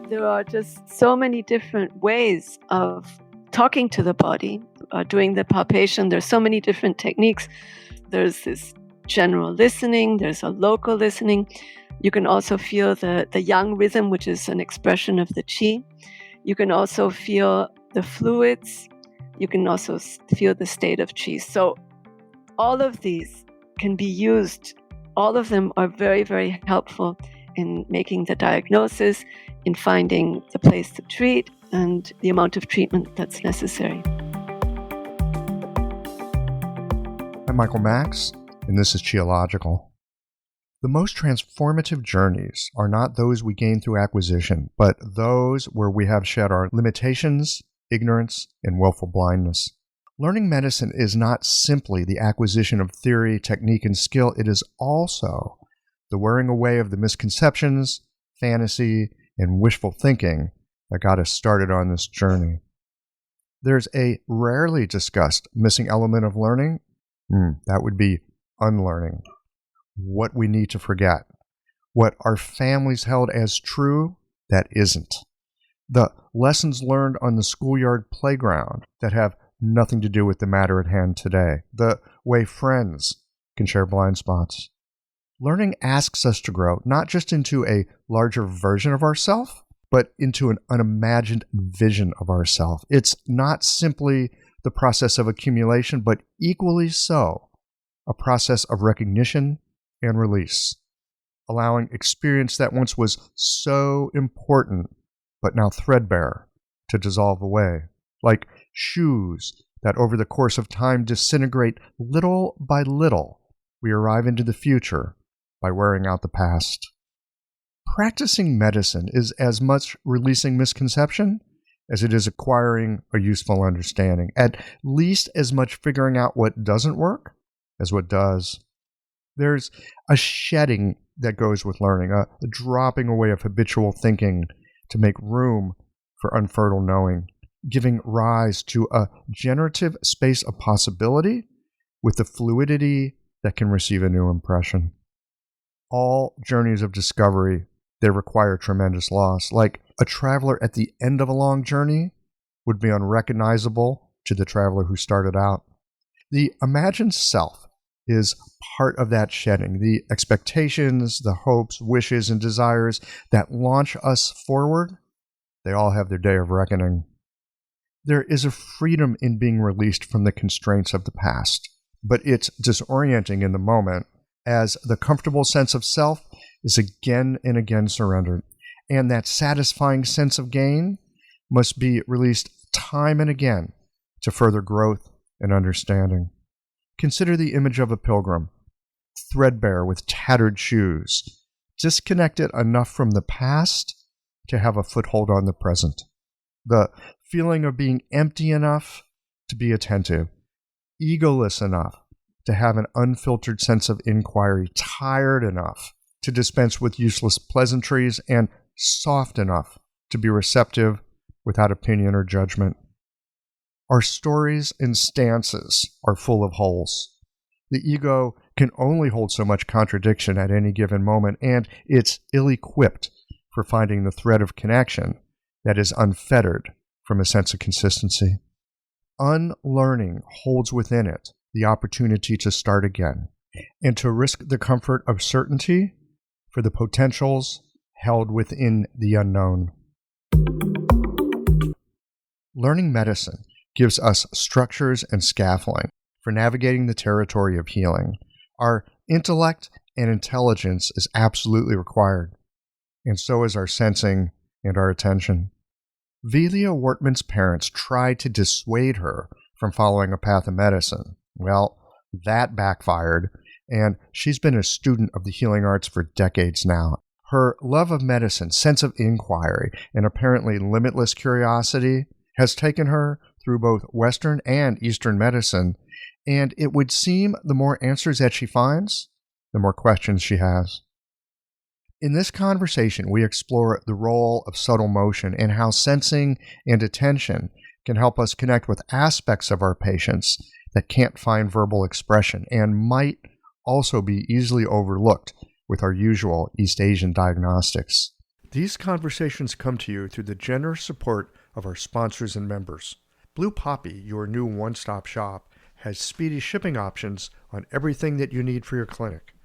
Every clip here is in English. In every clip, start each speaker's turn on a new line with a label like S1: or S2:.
S1: There are just so many different ways of talking to the body, doing the palpation. There's so many different techniques. There's this general listening, there's a local listening. You can also feel the yang rhythm, which is an expression of the qi. You can also feel the fluids. You can also feel the state of qi. So all of these can be used. All of them are very, very helpful in making the diagnosis, in finding the place to treat, and the amount of treatment that's necessary.
S2: I'm Michael Max, and this is Qiological. The most transformative journeys are not those we gain through acquisition, but those where we have shed our limitations, ignorance, and willful blindness. Learning medicine is not simply the acquisition of theory, technique, and skill. It is also the wearing away of the misconceptions, fantasy, and wishful thinking that got us started on this journey. There's a rarely discussed missing element of learning. That would be unlearning. What we need to forget. What our families held as true that isn't. The lessons learned on the schoolyard playground that have nothing to do with the matter at hand today. The way friends can share blind spots. Learning asks us to grow, not just into a larger version of ourselves, but into an unimagined vision of ourselves. It's not simply the process of accumulation, but equally so, a process of recognition and release, allowing experience that once was so important, but now threadbare, to dissolve away, like shoes that over the course of time disintegrate little by little. We arrive into the future by wearing out the past. Practicing medicine is as much releasing misconception as it is acquiring a useful understanding, at least as much figuring out what doesn't work as what does. There's a shedding that goes with learning, a dropping away of habitual thinking to make room for unfertile knowing, giving rise to a generative space of possibility with the fluidity that can receive a new impression. All journeys of discovery, they require tremendous loss. Like a traveler at the end of a long journey would be unrecognizable to the traveler who started out. The imagined self is part of that shedding. The expectations, the hopes, wishes, and desires that launch us forward, they all have their day of reckoning. There is a freedom in being released from the constraints of the past, but it's disorienting in the moment as the comfortable sense of self is again and again surrendered. And that satisfying sense of gain must be released time and again to further growth and understanding. Consider the image of a pilgrim, threadbare with tattered shoes, disconnected enough from the past to have a foothold on the present. The feeling of being empty enough to be attentive, egoless enough to have an unfiltered sense of inquiry, tired enough to dispense with useless pleasantries, and soft enough to be receptive without opinion or judgment. Our stories and stances are full of holes. The ego can only hold so much contradiction at any given moment, and it's ill-equipped for finding the thread of connection that is unfettered from a sense of consistency. Unlearning holds within it the opportunity to start again and to risk the comfort of certainty for the potentials held within the unknown. Learning medicine gives us structures and scaffolding for navigating the territory of healing. Our intellect and intelligence is absolutely required, and so is our sensing and our attention. Velia Wortman's parents tried to dissuade her from following a path of medicine. Well, that backfired, and she's been a student of the healing arts for decades now. Her love of medicine, sense of inquiry, and apparently limitless curiosity has taken her through both Western and Eastern medicine, and it would seem the more answers that she finds, the more questions she has. In this conversation, we explore the role of subtle motion and how sensing and attention can help us connect with aspects of our patients that can't find verbal expression and might also be easily overlooked with our usual East Asian diagnostics. These conversations come to you through the generous support of our sponsors and members. Blue Poppy, your new one-stop shop, has speedy shipping options on everything that you need for your clinic.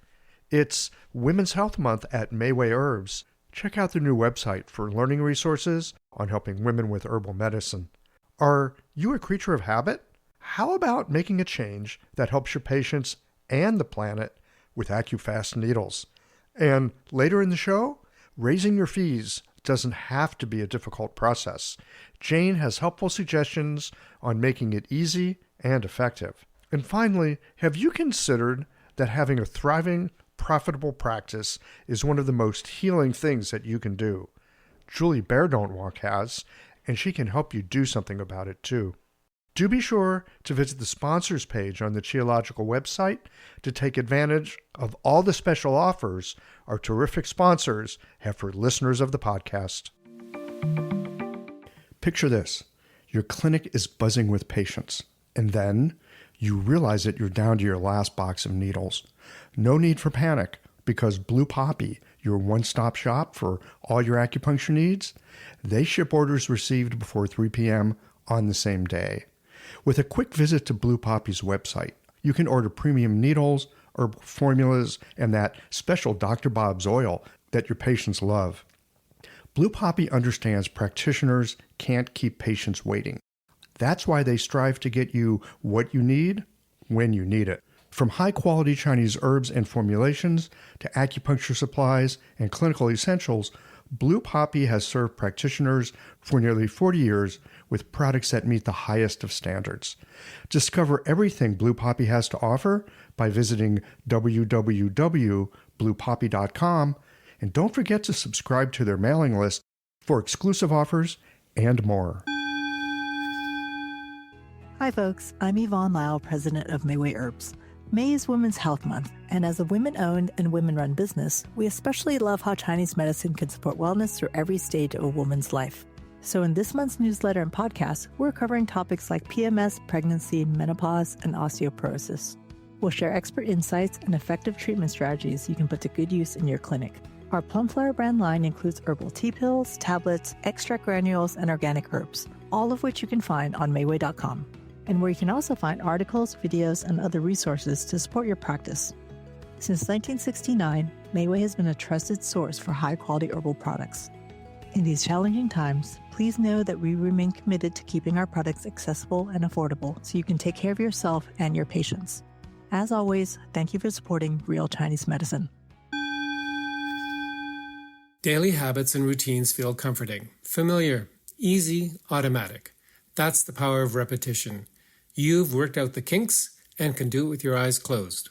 S2: It's Women's Health Month at Mayway Herbs. Check out their new website for learning resources on helping women with herbal medicine. Are you a creature of habit? How about making a change that helps your patients and the planet with AccuFast needles? And later in the show, raising your fees doesn't have to be a difficult process. Jane has helpful suggestions on making it easy and effective. And finally, have you considered that having a thriving, profitable practice is one of the most healing things that you can do? Julie Bear Don't Walk has, and she can help you do something about it too. Do be sure to visit the sponsors page on the Qiological website to take advantage of all the special offers our terrific sponsors have for listeners of the podcast. Picture this. Your clinic is buzzing with patients, and then you realize that you're down to your last box of needles. No need for panic, because Blue Poppy, your one-stop shop for all your acupuncture needs, they ship orders received before 3 p.m. on the same day. With a quick visit to Blue Poppy's website, you can order premium needles, herbal formulas, and that special Dr. Bob's oil that your patients love. Blue Poppy understands practitioners can't keep patients waiting. That's why they strive to get you what you need when you need it. From high-quality Chinese herbs and formulations to acupuncture supplies and clinical essentials, Blue Poppy has served practitioners for nearly 40 years with products that meet the highest of standards. Discover everything Blue Poppy has to offer by visiting www.bluepoppy.com, and don't forget to subscribe to their mailing list for exclusive offers and more.
S3: Hi folks, I'm Yvonne Lyle, president of Mayway Herbs. May is Women's Health Month, and as a women-owned and women-run business, we especially love how Chinese medicine can support wellness through every stage of a woman's life. So in this month's newsletter and podcast, we're covering topics like PMS, pregnancy, menopause, and osteoporosis. We'll share expert insights and effective treatment strategies you can put to good use in your clinic. Our Plumflower brand line includes herbal tea pills, tablets, extract granules, and organic herbs, all of which you can find on Mayway.com, and where you can also find articles, videos, and other resources to support your practice. Since 1969, Mayway has been a trusted source for high-quality herbal products. In these challenging times, please know that we remain committed to keeping our products accessible and affordable so you can take care of yourself and your patients. As always, thank you for supporting Real Chinese Medicine.
S4: Daily habits and routines feel comforting, familiar, easy, automatic. That's the power of repetition. You've worked out the kinks and can do it with your eyes closed.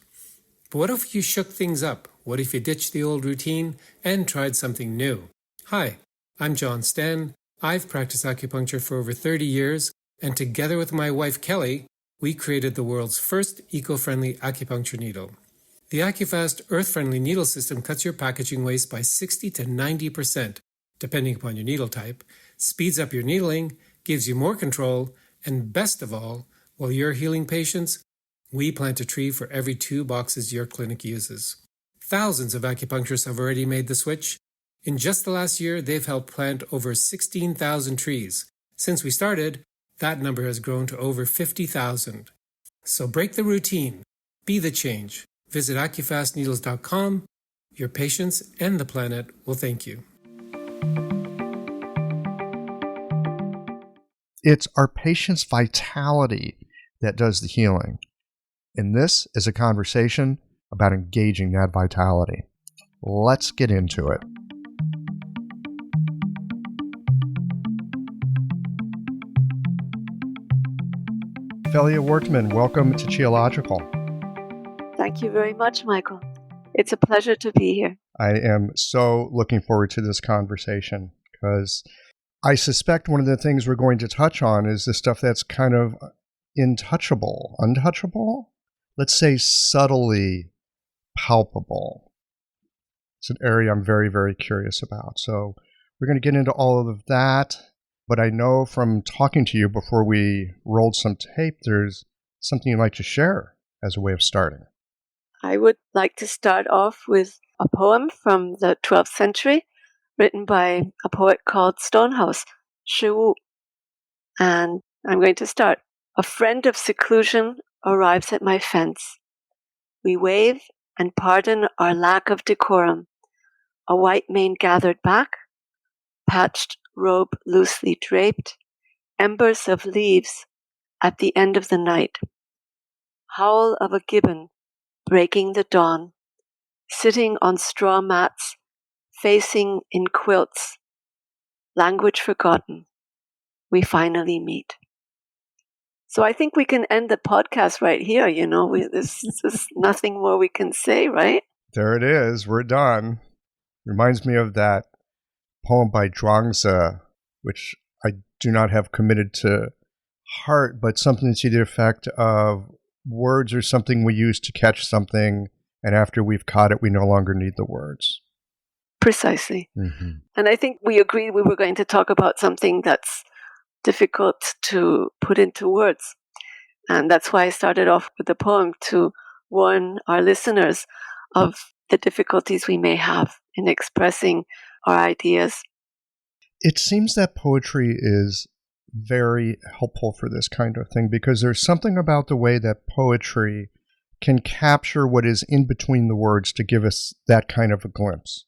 S4: But what if you shook things up? What if you ditched the old routine and tried something new? Hi, I'm John Sten. I've practiced acupuncture for over 30 years, and together with my wife Kelly, we created the world's first eco-friendly acupuncture needle. The AccuFast earth-friendly needle system cuts your packaging waste by 60 to 90%, depending upon your needle type, speeds up your needling, gives you more control, and best of all, while you're healing patients, we plant a tree for every 2 boxes your clinic uses. Thousands of acupuncturists have already made the switch. In just the last year, they've helped plant over 16,000 trees. Since we started, that number has grown to over 50,000. So break the routine. Be the change. Visit AccuFastNeedles.com. Your patients and the planet will thank you.
S2: It's our patient's vitality that does the healing. And this is a conversation about engaging that vitality. Let's get into it. Velia Wortman, welcome to Qiological.
S1: Thank you very much, Michael. It's a pleasure to be here.
S2: I am so looking forward to this conversation because I suspect one of the things we're going to touch on is the stuff that's kind of untouchable, let's say subtly palpable. It's an area I'm very, very curious about. So we're going to get into all of that. But I know from talking to you before we rolled some tape, there's something you'd like to share as a way of starting.
S1: I would like to start off with a poem from the 12th century written by a poet called Stonehouse, Shi Wu. And I'm going to start. A friend of seclusion arrives at my fence. We wave and pardon our lack of decorum. A white mane gathered back, patched robe loosely draped, embers of leaves at the end of the night. Howl of a gibbon breaking the dawn, sitting on straw mats, facing in quilts, language forgotten. We finally meet. So I think we can end the podcast right here. There's nothing more we can say, right?
S2: There it is. We're done. Reminds me of that poem by Zhuangzi, which I do not have committed to heart, but something to the effect of words are something we use to catch something, and after we've caught it, we no longer need the words.
S1: Precisely.
S2: Mm-hmm.
S1: And I think we agreed we were going to talk about something that's difficult to put into words. And that's why I started off with the poem, to warn our listeners of the difficulties we may have in expressing our ideas.
S2: It seems that poetry is very helpful for this kind of thing, because there's something about the way that poetry can capture what is in between the words to give us that kind of a glimpse.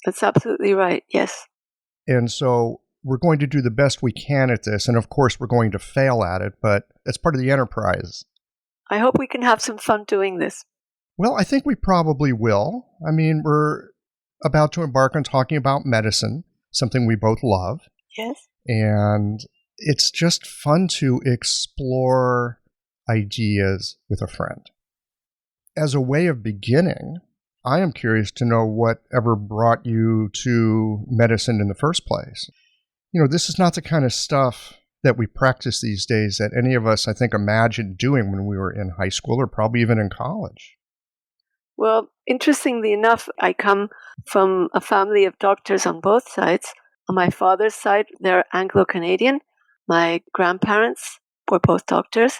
S1: That's absolutely right, yes.
S2: And so we're going to do the best we can at this, and of course we're going to fail at it, but it's part of the enterprise.
S1: I hope we can have some fun doing this.
S2: Well, I think we probably will. I mean, we're about to embark on talking about medicine, something we both love.
S1: Yes.
S2: And it's just fun to explore ideas with a friend. As a way of beginning, I am curious to know whatever brought you to medicine in the first place. This is not the kind of stuff that we practice these days that any of us, I think, imagined doing when we were in high school or probably even in college.
S1: Well, interestingly enough, I come from a family of doctors on both sides. On my father's side, they're Anglo-Canadian. My grandparents were both doctors.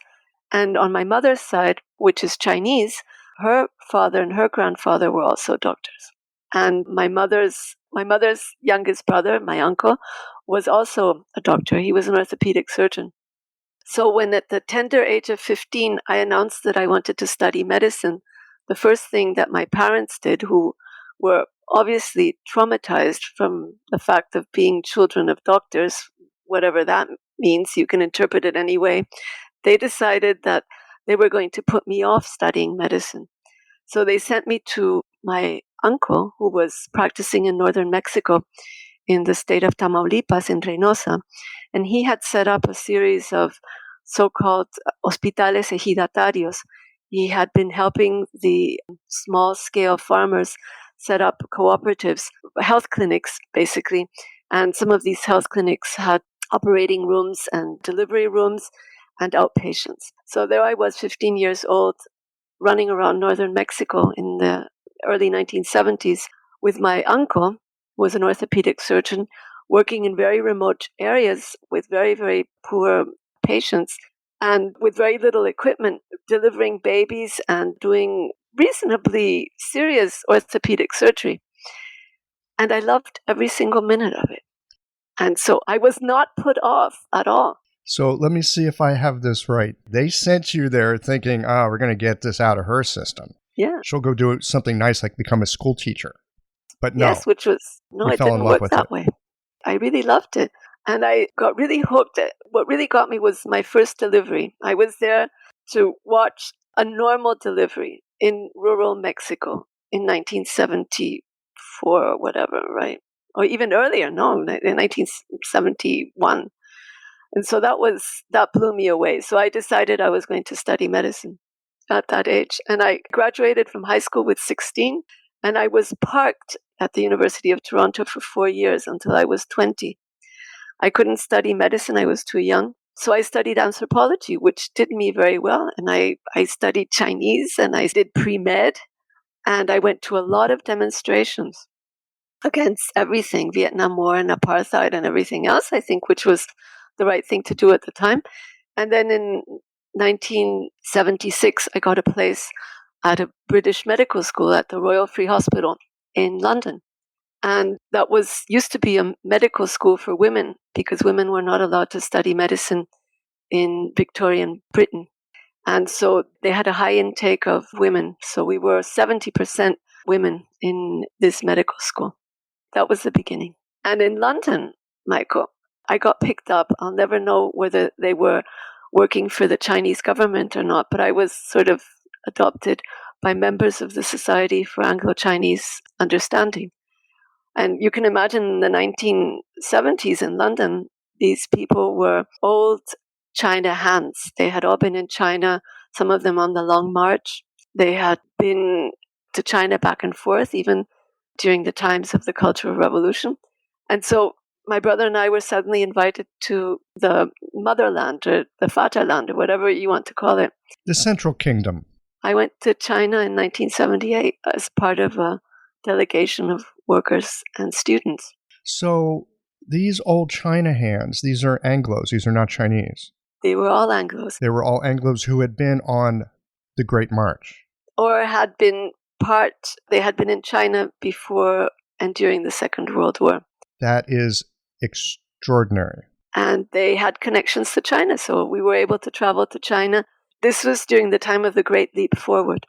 S1: And on my mother's side, which is Chinese, her father and her grandfather were also doctors. And my mother's youngest brother, my uncle, was also a doctor. He was an orthopedic surgeon. So when at the tender age of 15, I announced that I wanted to study medicine, the first thing that my parents did, who were obviously traumatized from the fact of being children of doctors, whatever that means, you can interpret it any way, they decided that they were going to put me off studying medicine. So they sent me to my uncle, who was practicing in northern Mexico in the state of Tamaulipas in Reynosa. And he had set up a series of so-called hospitales ejidatarios. He had been helping the small-scale farmers set up cooperatives, health clinics, basically. And some of these health clinics had operating rooms and delivery rooms and outpatients. So there I was, 15 years old, running around northern Mexico in the early 1970s with my uncle, who was an orthopedic surgeon, working in very remote areas with very, very poor patients and with very little equipment, delivering babies and doing reasonably serious orthopedic surgery. And I loved every single minute of it. And so I was not put off at all.
S2: So let me see if I have this right. They sent you there thinking, we're going to get this out of her system.
S1: Yeah.
S2: She'll go do something nice like become a school teacher. But no.
S1: Yes, it didn't work that way. I really loved it. And I got really hooked. What really got me was my first delivery. I was there to watch a normal delivery in rural Mexico in 1974 or whatever, right? Or even earlier, in 1971. And so that blew me away. So I decided I was going to study medicine at that age. And I graduated from high school with 16, and I was parked at the University of Toronto for 4 years until I was 20. I couldn't study medicine. I was too young. So I studied anthropology, which did me very well. And I studied Chinese, and I did pre-med, and I went to a lot of demonstrations against everything, Vietnam War and apartheid and everything else, I think, which was the right thing to do at the time. And then in 1976, I got a place at a British medical school at the Royal Free Hospital in London. And that was used to be a medical school for women because women were not allowed to study medicine in Victorian Britain. And so they had a high intake of women. So we were 70% women in this medical school. That was the beginning. And in London, Michael, I got picked up. I'll never know whether they were working for the Chinese government or not, but I was sort of adopted by members of the Society for Anglo-Chinese Understanding. And you can imagine in the 1970s in London, these people were old China hands. They had all been in China, some of them on the Long March. They had been to China back and forth, even during the times of the Cultural Revolution. And so my brother and I were suddenly invited to the motherland or the Vaterland or whatever you want to call it.
S2: The Central Kingdom.
S1: I went to China in 1978 as part of a delegation of workers and students.
S2: So these old China hands, these are Anglos, these are not Chinese.
S1: They were all Anglos.
S2: They were all Anglos who had been on the Great March.
S1: Or they had been in China before and during the Second World War.
S2: That is extraordinary.
S1: And they had connections to China, so we were able to travel to China. This was during the time of the Great Leap Forward.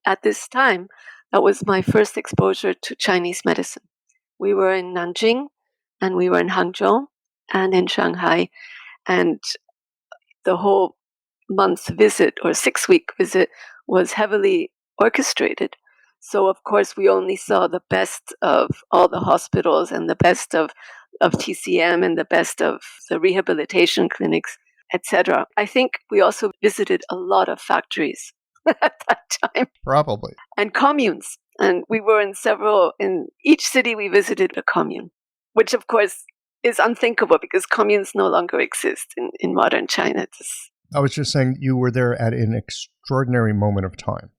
S1: At this time, that was my first exposure to Chinese medicine. We were in Nanjing, and we were in Hangzhou, and in Shanghai, and the whole month visit or 6-week visit was heavily orchestrated. So, of course, we only saw the best of all the hospitals and the best of TCM and the best of the rehabilitation clinics, etc. I think we also visited a lot of factories at that time.
S2: Probably.
S1: And communes. And we were in each city we visited a commune, which of course is unthinkable because communes no longer exist in modern China.
S2: I was just saying you were there at an extraordinary moment of time.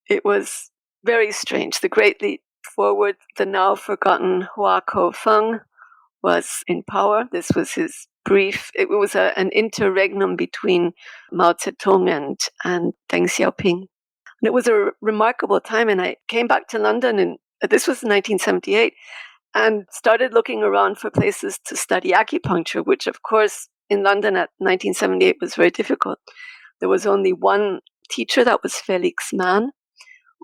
S1: It was very strange. The Great Leap Forward, the now forgotten Hua Kofeng was in power. This was his it was an interregnum between Mao Zedong and Deng Xiaoping. And it was a remarkable time. And I came back to London, and this was 1978, and started looking around for places to study acupuncture, which, of course, in London at 1978 was very difficult. There was only one teacher, that was Felix Mann,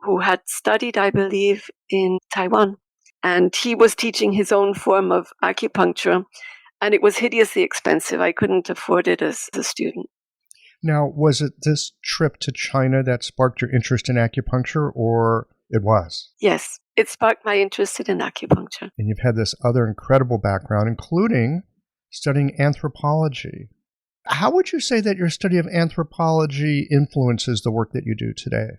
S1: who had studied, I believe, in Taiwan. And he was teaching his own form of acupuncture, and it was hideously expensive. I couldn't afford it as a student.
S2: Now, was it this trip to China that sparked your interest in acupuncture, or it was?
S1: Yes, it sparked my interest in acupuncture.
S2: And you've had this other incredible background, including studying anthropology. How would you say that your study of anthropology influences the work that you do today?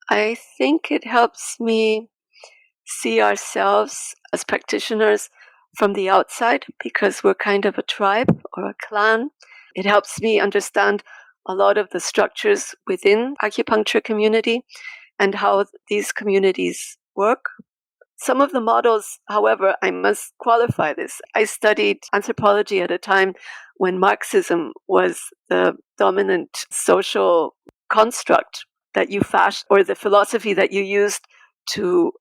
S1: I think it helps me see ourselves as practitioners from the outside because we're kind of a tribe or a clan. It helps me understand a lot of the structures within acupuncture community and how these communities work. Some of the models, however, I must qualify this. I studied anthropology at a time when Marxism was the dominant social construct that you fashioned, or the philosophy that you used to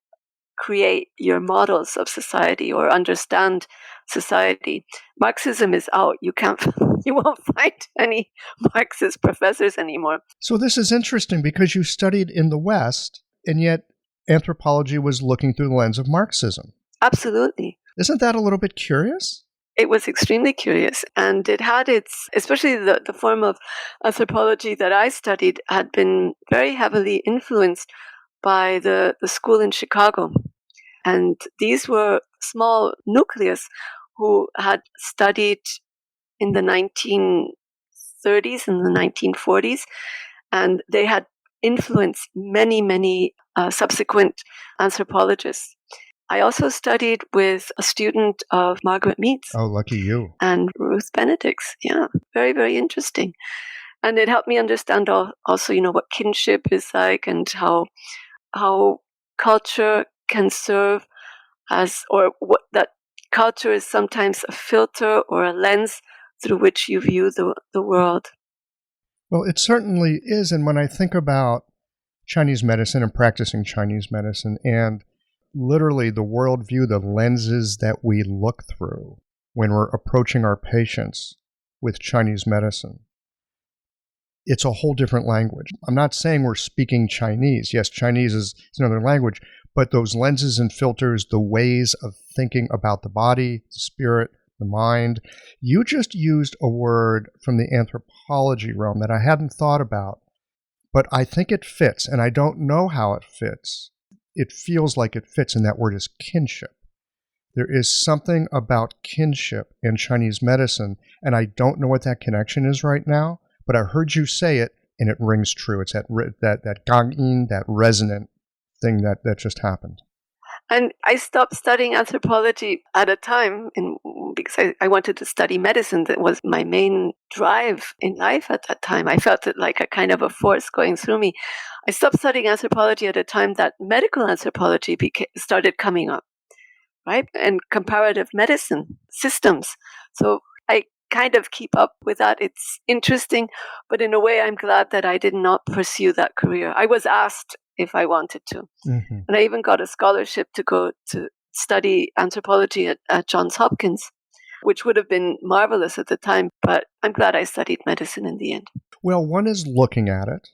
S1: create your models of society or understand society. Marxism is out. You won't find any Marxist professors anymore.
S2: So this is interesting because you studied in the West, and yet anthropology was looking through the lens of Marxism.
S1: Absolutely.
S2: Isn't that a little bit curious?
S1: It was extremely curious, and it had especially the form of anthropology that I studied had been very heavily influenced by the school in Chicago. And these were small nucleus who had studied in the 1930s and the 1940s, and they had influenced many, many subsequent anthropologists. I also studied with a student of Margaret Mead's.
S2: Oh, lucky you.
S1: And Ruth Benedict's. Yeah, very, very interesting. And it helped me understand also, what kinship is like and how culture can serve what that culture is sometimes a filter or a lens through which you view the world.
S2: Well, it certainly is. And when I think about Chinese medicine and practicing Chinese medicine and literally the worldview, the lenses that we look through when we're approaching our patients with Chinese medicine. It's a whole different language. I'm not saying we're speaking Chinese. Yes, Chinese is another language, but those lenses and filters, the ways of thinking about the body, the spirit, the mind. You just used a word from the anthropology realm that I hadn't thought about, but I think it fits, and I don't know how it fits. It feels like it fits, and that word is kinship. There is something about kinship in Chinese medicine, and I don't know what that connection is right now, but I heard you say it, and it rings true. It's that gangyin, that resonant thing that just happened.
S1: And I stopped studying anthropology at a time because I wanted to study medicine. That was my main drive in life at that time. I felt it like a kind of a force going through me. I stopped studying anthropology at a time that medical anthropology started coming up, right? And comparative medicine systems. So I kind of keep up with that. It's interesting, but in a way, I'm glad that I did not pursue that career. I was asked if I wanted to. Mm-hmm. And I even got a scholarship to go to study anthropology at Johns Hopkins, which would have been marvelous at the time, but I'm glad I studied medicine in the end.
S2: Well, one is looking at it,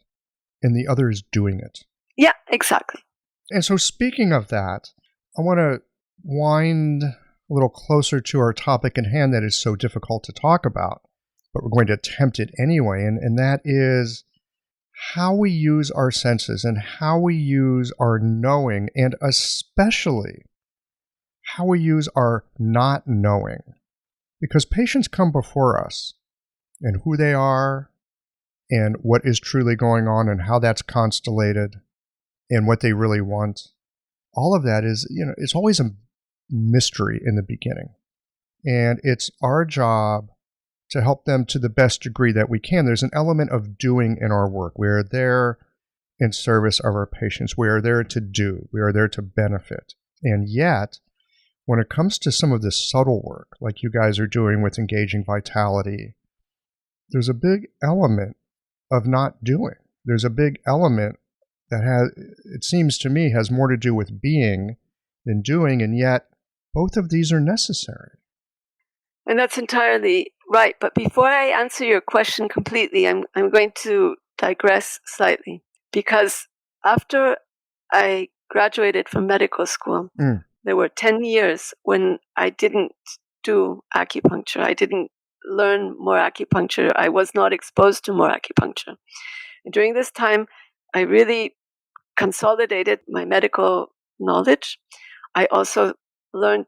S2: and the other is doing it.
S1: Yeah, exactly.
S2: And so speaking of that, I want to wind a little closer to our topic in hand that is so difficult to talk about, but we're going to attempt it anyway, and that is how we use our senses and how we use our knowing, and especially how we use our not knowing. Because patients come before us, and who they are, and what is truly going on, and how that's constellated, and what they really want. All of that is, it's always a mystery in the beginning. And it's our job to help them to the best degree that we can. There's an element of doing in our work. We are there in service of our patients. We are there to do. We are there to benefit. And yet, when it comes to some of this subtle work, like you guys are doing with engaging vitality, there's a big element of not doing. There's a big element that it seems to me, has more to do with being than doing, and yet both of these are necessary.
S1: And that's entirely right. But before I answer your question completely, I'm going to digress slightly. Because after I graduated from medical school, there were 10 years when I didn't do acupuncture. I didn't learn more acupuncture. I was not exposed to more acupuncture. And during this time, I really consolidated my medical knowledge. I also learned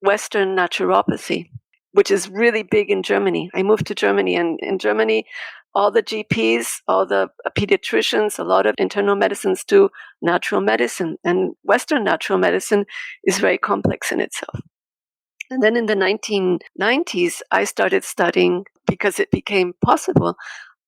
S1: Western naturopathy, which is really big in Germany. I moved to Germany, and in Germany, all the GPs, all the pediatricians, a lot of internal medicines do natural medicine, and Western natural medicine is very complex in itself. And then in the 1990s, I started studying, because it became possible,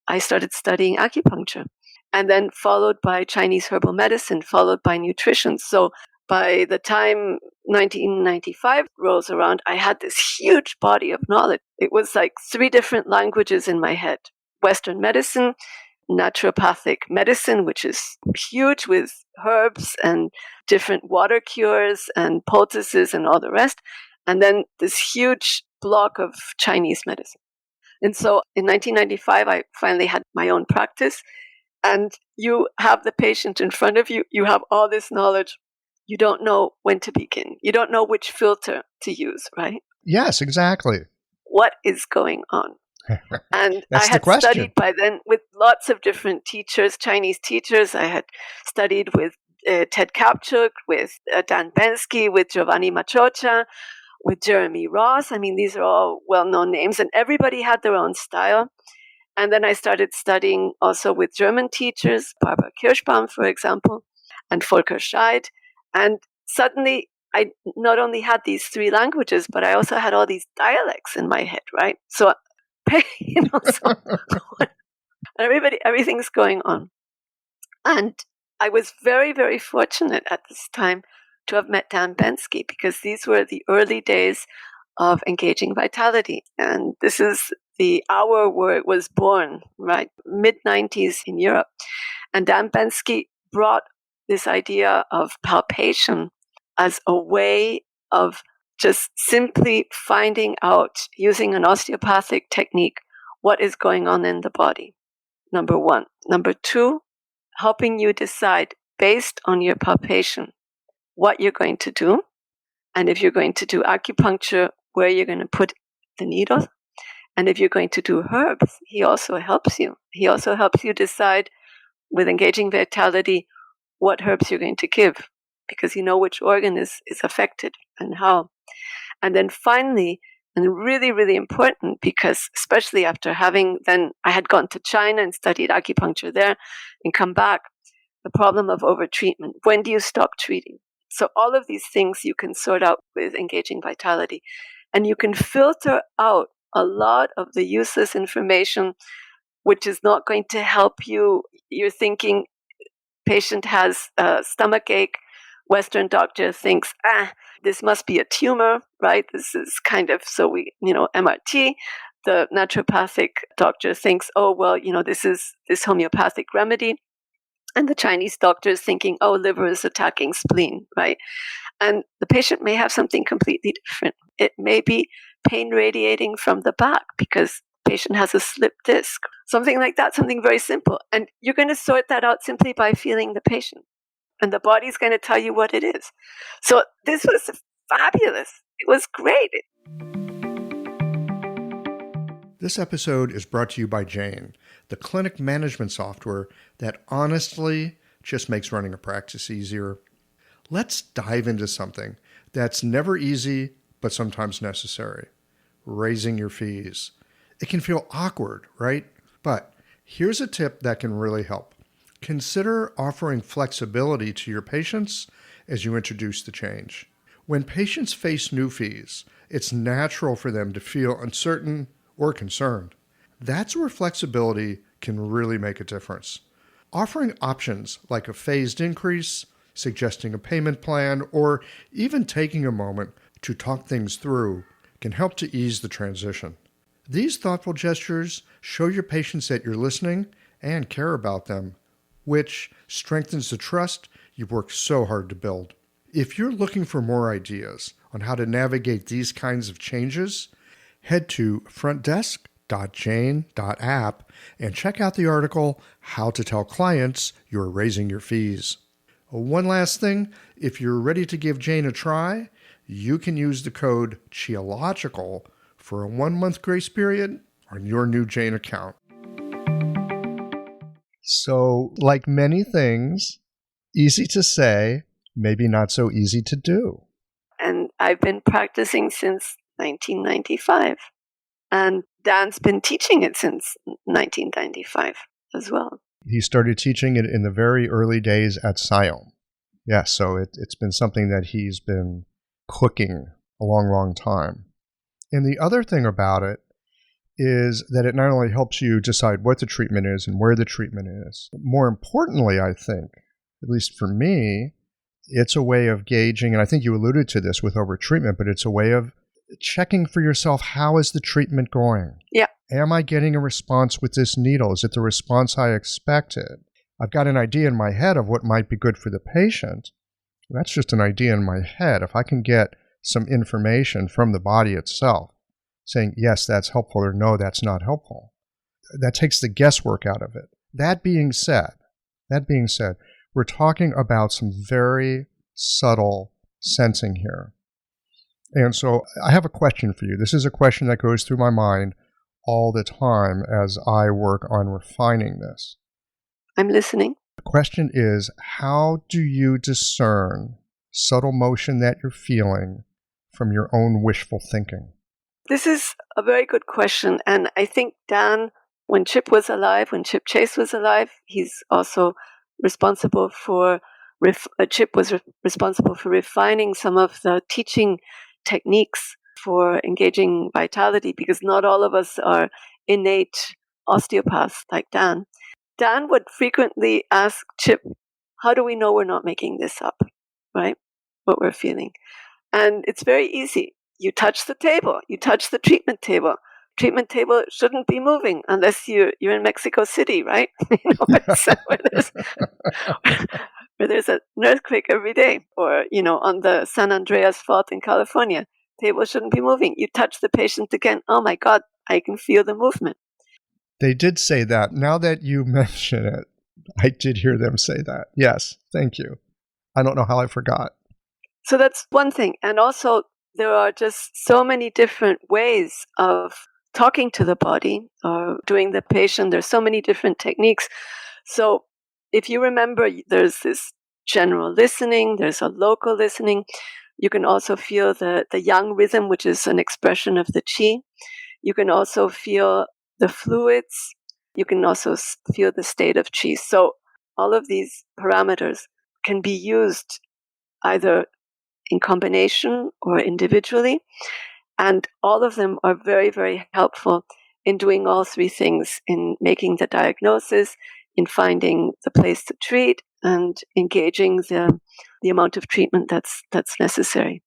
S1: I started studying acupuncture, and then followed by Chinese herbal medicine, followed by nutrition. So by the time 1995 rolls around, I had this huge body of knowledge. It was like 3 different languages in my head. Western medicine, naturopathic medicine, which is huge with herbs and different water cures and poultices and all the rest. And then this huge block of Chinese medicine. And so in 1995, I finally had my own practice. And you have the patient in front of you. You have all this knowledge. You don't know when to begin. You don't know which filter to use, right?
S2: Yes, exactly.
S1: What is going on? And I had studied by then with lots of different teachers, Chinese teachers. I had studied with Ted Kapchuk, with Dan Bensky, with Giovanni Machocha, with Jeremy Ross. I mean, these are all well-known names, and everybody had their own style. And then I started studying also with German teachers, Barbara Kirschbaum, for example, and Volker Scheid. And suddenly, I not only had these 3 languages, but I also had all these dialects in my head, right? So, everything's going on. And I was very, very fortunate at this time to have met Dan Bensky, because these were the early days of engaging vitality. And this is the hour where it was born, right? Mid-90s in Europe. And Dan Bensky brought this idea of palpation as a way of just simply finding out, using an osteopathic technique, what is going on in the body. Number one. Number two, helping you decide based on your palpation what you're going to do. And if you're going to do acupuncture, where you're going to put the needle. And if you're going to do herbs, he also helps you. He also helps you decide with engaging vitality what herbs you're going to give, because you know which organ is affected and how. And then finally, and really, really important, because especially after I had gone to China and studied acupuncture there and come back, the problem of overtreatment. When do you stop treating? So all of these things you can sort out with engaging vitality. And you can filter out a lot of the useless information, which is not going to help you. You're thinking patient has a stomach ache. Western doctor thinks, this must be a tumor, right? This is kind of, MRT. The naturopathic doctor thinks, this is this homeopathic remedy. And the Chinese doctor is thinking, liver is attacking spleen, right? And the patient may have something completely different. It may be pain radiating from the back because the patient has a slip disc, something like that, something very simple. And you're going to sort that out simply by feeling the patient. And the body's going to tell you what it is. So this was fabulous. It was great.
S2: This episode is brought to you by Jane, the clinic management software that honestly just makes running a practice easier. Let's dive into something that's never easy, but sometimes necessary: raising your fees. It can feel awkward, right? But here's a tip that can really help. Consider offering flexibility to your patients as you introduce the change. When patients face new fees, it's natural for them to feel uncertain or concerned. That's where flexibility can really make a difference. Offering options like a phased increase, suggesting a payment plan, or even taking a moment to talk things through can help to ease the transition. These thoughtful gestures show your patients that you're listening and care about them, which strengthens the trust you've worked so hard to build. If you're looking for more ideas on how to navigate these kinds of changes, head to frontdesk.jane.app and check out the article, How to Tell Clients You're Raising Your Fees. One last thing, if you're ready to give Jane a try, you can use the code CHIOLOGICAL for a 1-month grace period on your new Jane account. So, like many things, easy to say, maybe not so easy to do.
S1: And I've been practicing since 1995. And Dan's been teaching it since 1995 as well.
S2: He started teaching it in the very early days at Siam. Yeah, so it's been something that he's been cooking a long, long time. And the other thing about it is that it not only helps you decide what the treatment is and where the treatment is, but more importantly, I think, at least for me, it's a way of gauging, and I think you alluded to this with overtreatment, but it's a way of checking for yourself, how is the treatment going?
S1: Yeah.
S2: Am I getting a response with this needle? Is it the response I expected? I've got an idea in my head of what might be good for the patient. That's just an idea in my head. If I can get some information from the body itself, saying, yes, that's helpful, or no, that's not helpful, that takes the guesswork out of it. That being said, we're talking about some very subtle sensing here. And so I have a question for you. This is a question that goes through my mind all the time as I work on refining this.
S1: I'm listening.
S2: The question is, how do you discern subtle motion that you're feeling from your own wishful thinking?
S1: This is a very good question. And I think Dan, when Chip Chase was alive, he's also responsible for, Chip was responsible for refining some of the teaching techniques for engaging vitality, because not all of us are innate osteopaths like Dan. Dan would frequently ask Chip, how do we know we're not making this up, right? What we're feeling. And it's very easy. You touch the table, you touch the treatment table. Treatment table shouldn't be moving unless you're in Mexico City, right? where there's an earthquake every day, or, on the San Andreas Fault in California, table shouldn't be moving. You touch the patient again. Oh my God, I can feel the movement.
S2: They did say that. Now that you mention it, I did hear them say that. Yes, thank you. I don't know how I forgot.
S1: So that's one thing. And also, there are just so many different ways of talking to the body or doing the patient. There's so many different techniques. So if you remember, there's this general listening, there's a local listening. You can also feel the yang rhythm, which is an expression of the qi. You can also feel the fluids. You can also feel the state of qi. So all of these parameters can be used either in combination or individually. And all of them are very, very helpful in doing all three things, in making the diagnosis, in finding the place to treat, and engaging the amount of treatment that's necessary.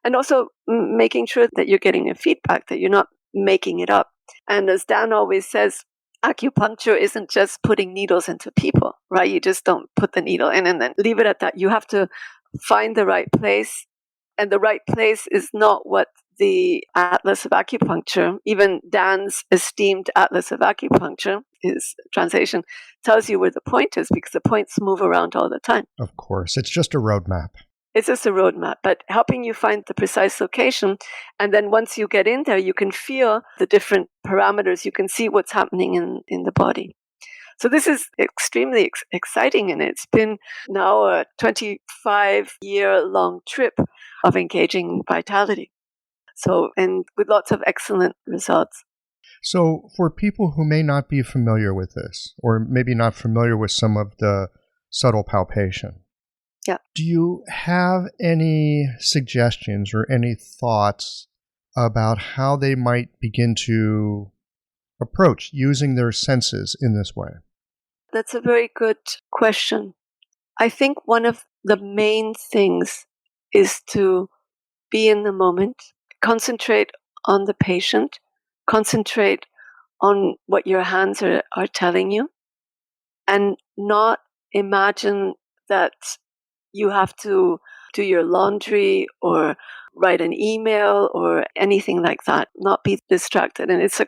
S1: And also making sure that you're getting a feedback, that you're not making it up. And as Dan always says, acupuncture isn't just putting needles into people, right? You just don't put the needle in and then leave it at that. You have to find the right place. And the right place is not what the Atlas of Acupuncture, even Dan's esteemed Atlas of Acupuncture, his translation, tells you where the point is, because the points move around all the time.
S2: Of course, it's just a roadmap.
S1: It's just a roadmap, but helping you find the precise location. And then once you get in there, you can feel the different parameters. You can see what's happening in the body. So this is extremely exciting, and it's been now a 25-year-long trip of engaging vitality. So, and with lots of excellent results.
S2: So for people who may not be familiar with this, or maybe not familiar with some of the subtle palpation,
S1: yeah,
S2: do you have any suggestions or any thoughts about how they might begin to approach using their senses in this way?
S1: That's a very good question. I think one of the main things is to be in the moment, concentrate on the patient, concentrate on what your hands are telling you, and not imagine that you have to do your laundry or write an email or anything like that. Not be distracted. And it's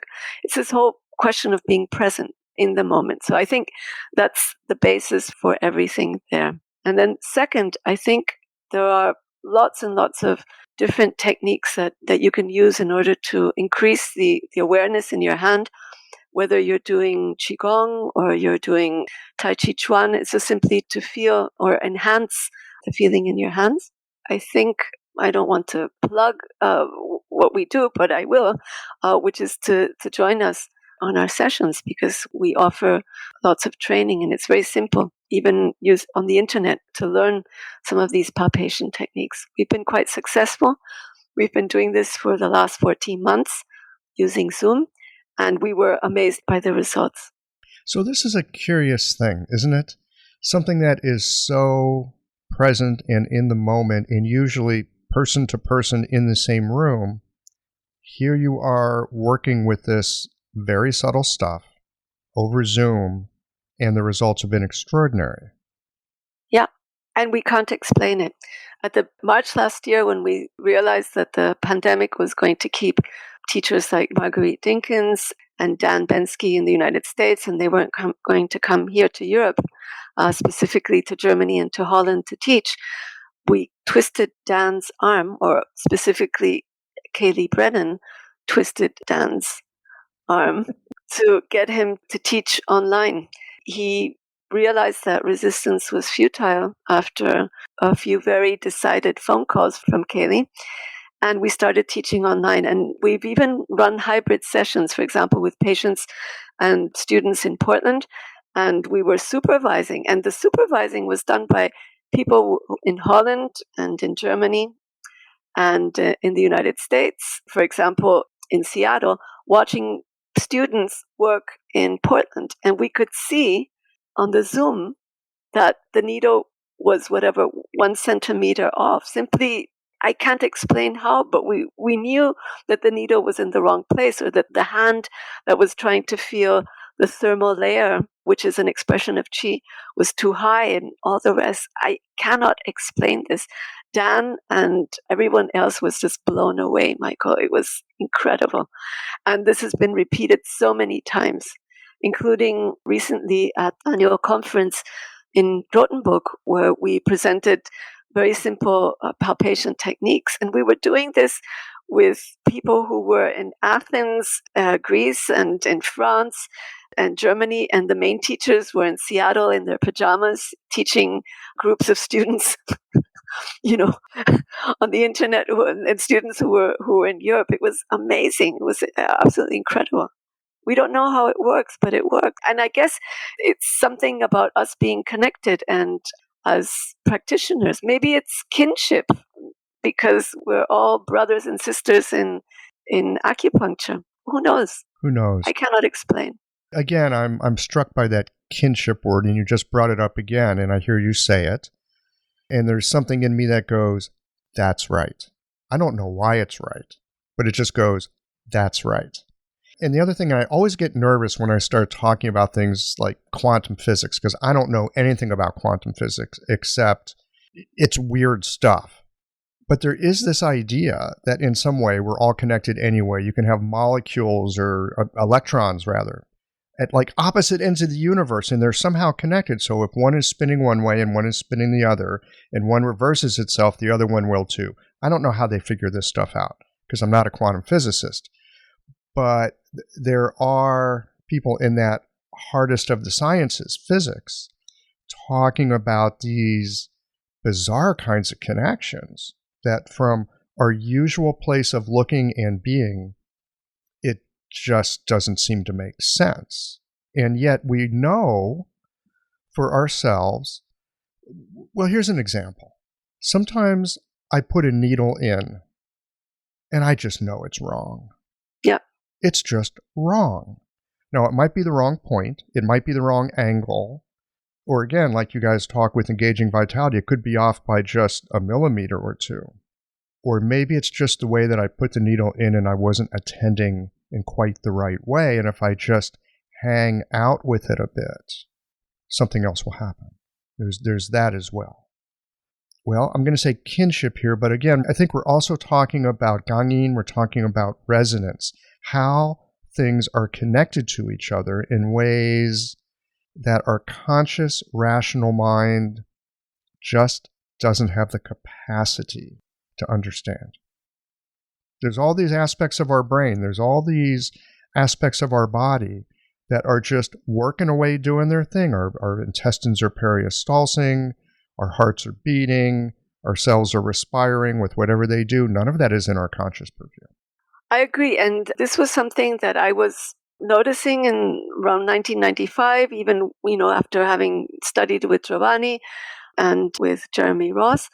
S1: this whole question of being present in the moment. So I think that's the basis for everything there. And then second, I think there are lots and lots of different techniques that you can use in order to increase the awareness in your hand, whether you're doing Qigong or you're doing Tai Chi Chuan. It's just simply to feel or enhance the feeling in your hands. I think, I don't want to plug what we do, but I will, which is to join us on our sessions, because we offer lots of training, and it's very simple, even use on the internet to learn some of these palpation techniques. We've been quite successful. We've been doing this for the last 14 months using Zoom, and we were amazed by the results.
S2: So this is a curious thing, isn't it? Something that is so present and in the moment, and usually person to person in the same room. Here you are working with this very subtle stuff over Zoom, and the results have been extraordinary.
S1: Yeah, and we can't explain it. At the March last year, when we realized that the pandemic was going to keep teachers like Marguerite Dinkins and Dan Bensky in the United States, and they weren't going to come here to Europe, specifically to Germany and to Holland to teach, we twisted Dan's arm, or specifically Kaylee Brennan twisted Dan's arm to get him to teach online. He realized that resistance was futile after a few very decided phone calls from Kaylee. And we started teaching online. And we've even run hybrid sessions, for example, with patients and students in Portland. And we were supervising. And the supervising was done by people in Holland and in Germany and in the United States. For example, in Seattle, watching students work in Portland. And we could see on the Zoom that the needle was whatever 1 centimeter off. Simply, I can't explain how, but we knew that the needle was in the wrong place, or that the hand that was trying to feel the thermal layer, which is an expression of qi, was too high and all the rest. I cannot explain this. Dan and everyone else was just blown away, Michael. It was incredible. And this has been repeated so many times, including recently at the annual conference in Rothenburg, where we presented very simple palpation techniques. And we were doing this with people who were in Athens, Greece, and in France and Germany. And the main teachers were in Seattle in their pajamas, teaching groups of students, on the internet, and students who were in Europe. It was amazing. It was absolutely incredible. We don't know how it works, but it works. And I guess it's something about us being connected and as practitioners. Maybe it's kinship because we're all brothers and sisters in acupuncture. Who knows?
S2: Who knows?
S1: I cannot explain.
S2: Again, I'm struck by that kinship word, and you just brought it up again, and I hear you say it. And there's something in me that goes, that's right. I don't know why it's right, but it just goes, that's right. And the other thing, I always get nervous when I start talking about things like quantum physics, because I don't know anything about quantum physics except it's weird stuff. But there is this idea that in some way we're all connected anyway. You can have molecules or electrons, rather, at like opposite ends of the universe, and they're somehow connected. So if one is spinning one way and one is spinning the other, and one reverses itself, the other one will too. I don't know how they figure this stuff out because I'm not a quantum physicist. But there are people in that hardest of the sciences, physics, talking about these bizarre kinds of connections that from our usual place of looking and being, it just doesn't seem to make sense. And yet we know for ourselves, well, here's an example. Sometimes I put a needle in and I just know it's wrong.
S1: Yeah.
S2: It's just wrong. Now, it might be the wrong point. It might be the wrong angle. Or again, like you guys talk with engaging vitality, it could be off by just a millimeter or two. Or maybe it's just the way that I put the needle in and I wasn't attending in quite the right way. And if I just hang out with it a bit, something else will happen. There's that as well. Well, I'm going to say kinship here, but again, I think we're also talking about gangin, we're talking about resonance, how things are connected to each other in ways that our conscious, rational mind just doesn't have the capacity to understand. There's all these aspects of our brain, there's all these aspects of our body that are just working away doing their thing. Our intestines are peristalsing, our hearts are beating, our cells are respiring with whatever they do. None of that is in our conscious purview.
S1: I agree. And this was something that I was noticing in around 1995, even, after having studied with Giovanni and with Jeremy Ross,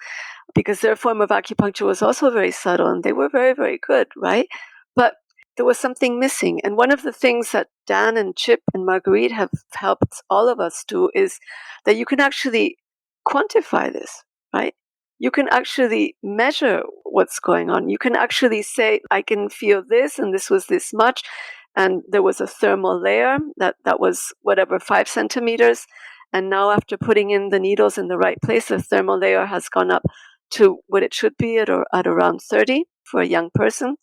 S1: because their form of acupuncture was also very subtle and they were very, very good, right? But there was something missing. And one of the things that Dan and Chip and Marguerite have helped all of us do is that you can actually quantify this, right? You can actually measure what's going on. You can actually say, I can feel this, and this was this much, and there was a thermal layer that was 5 centimeters, and now after putting in the needles in the right place, the thermal layer has gone up to what it should be at around 30 for a young person.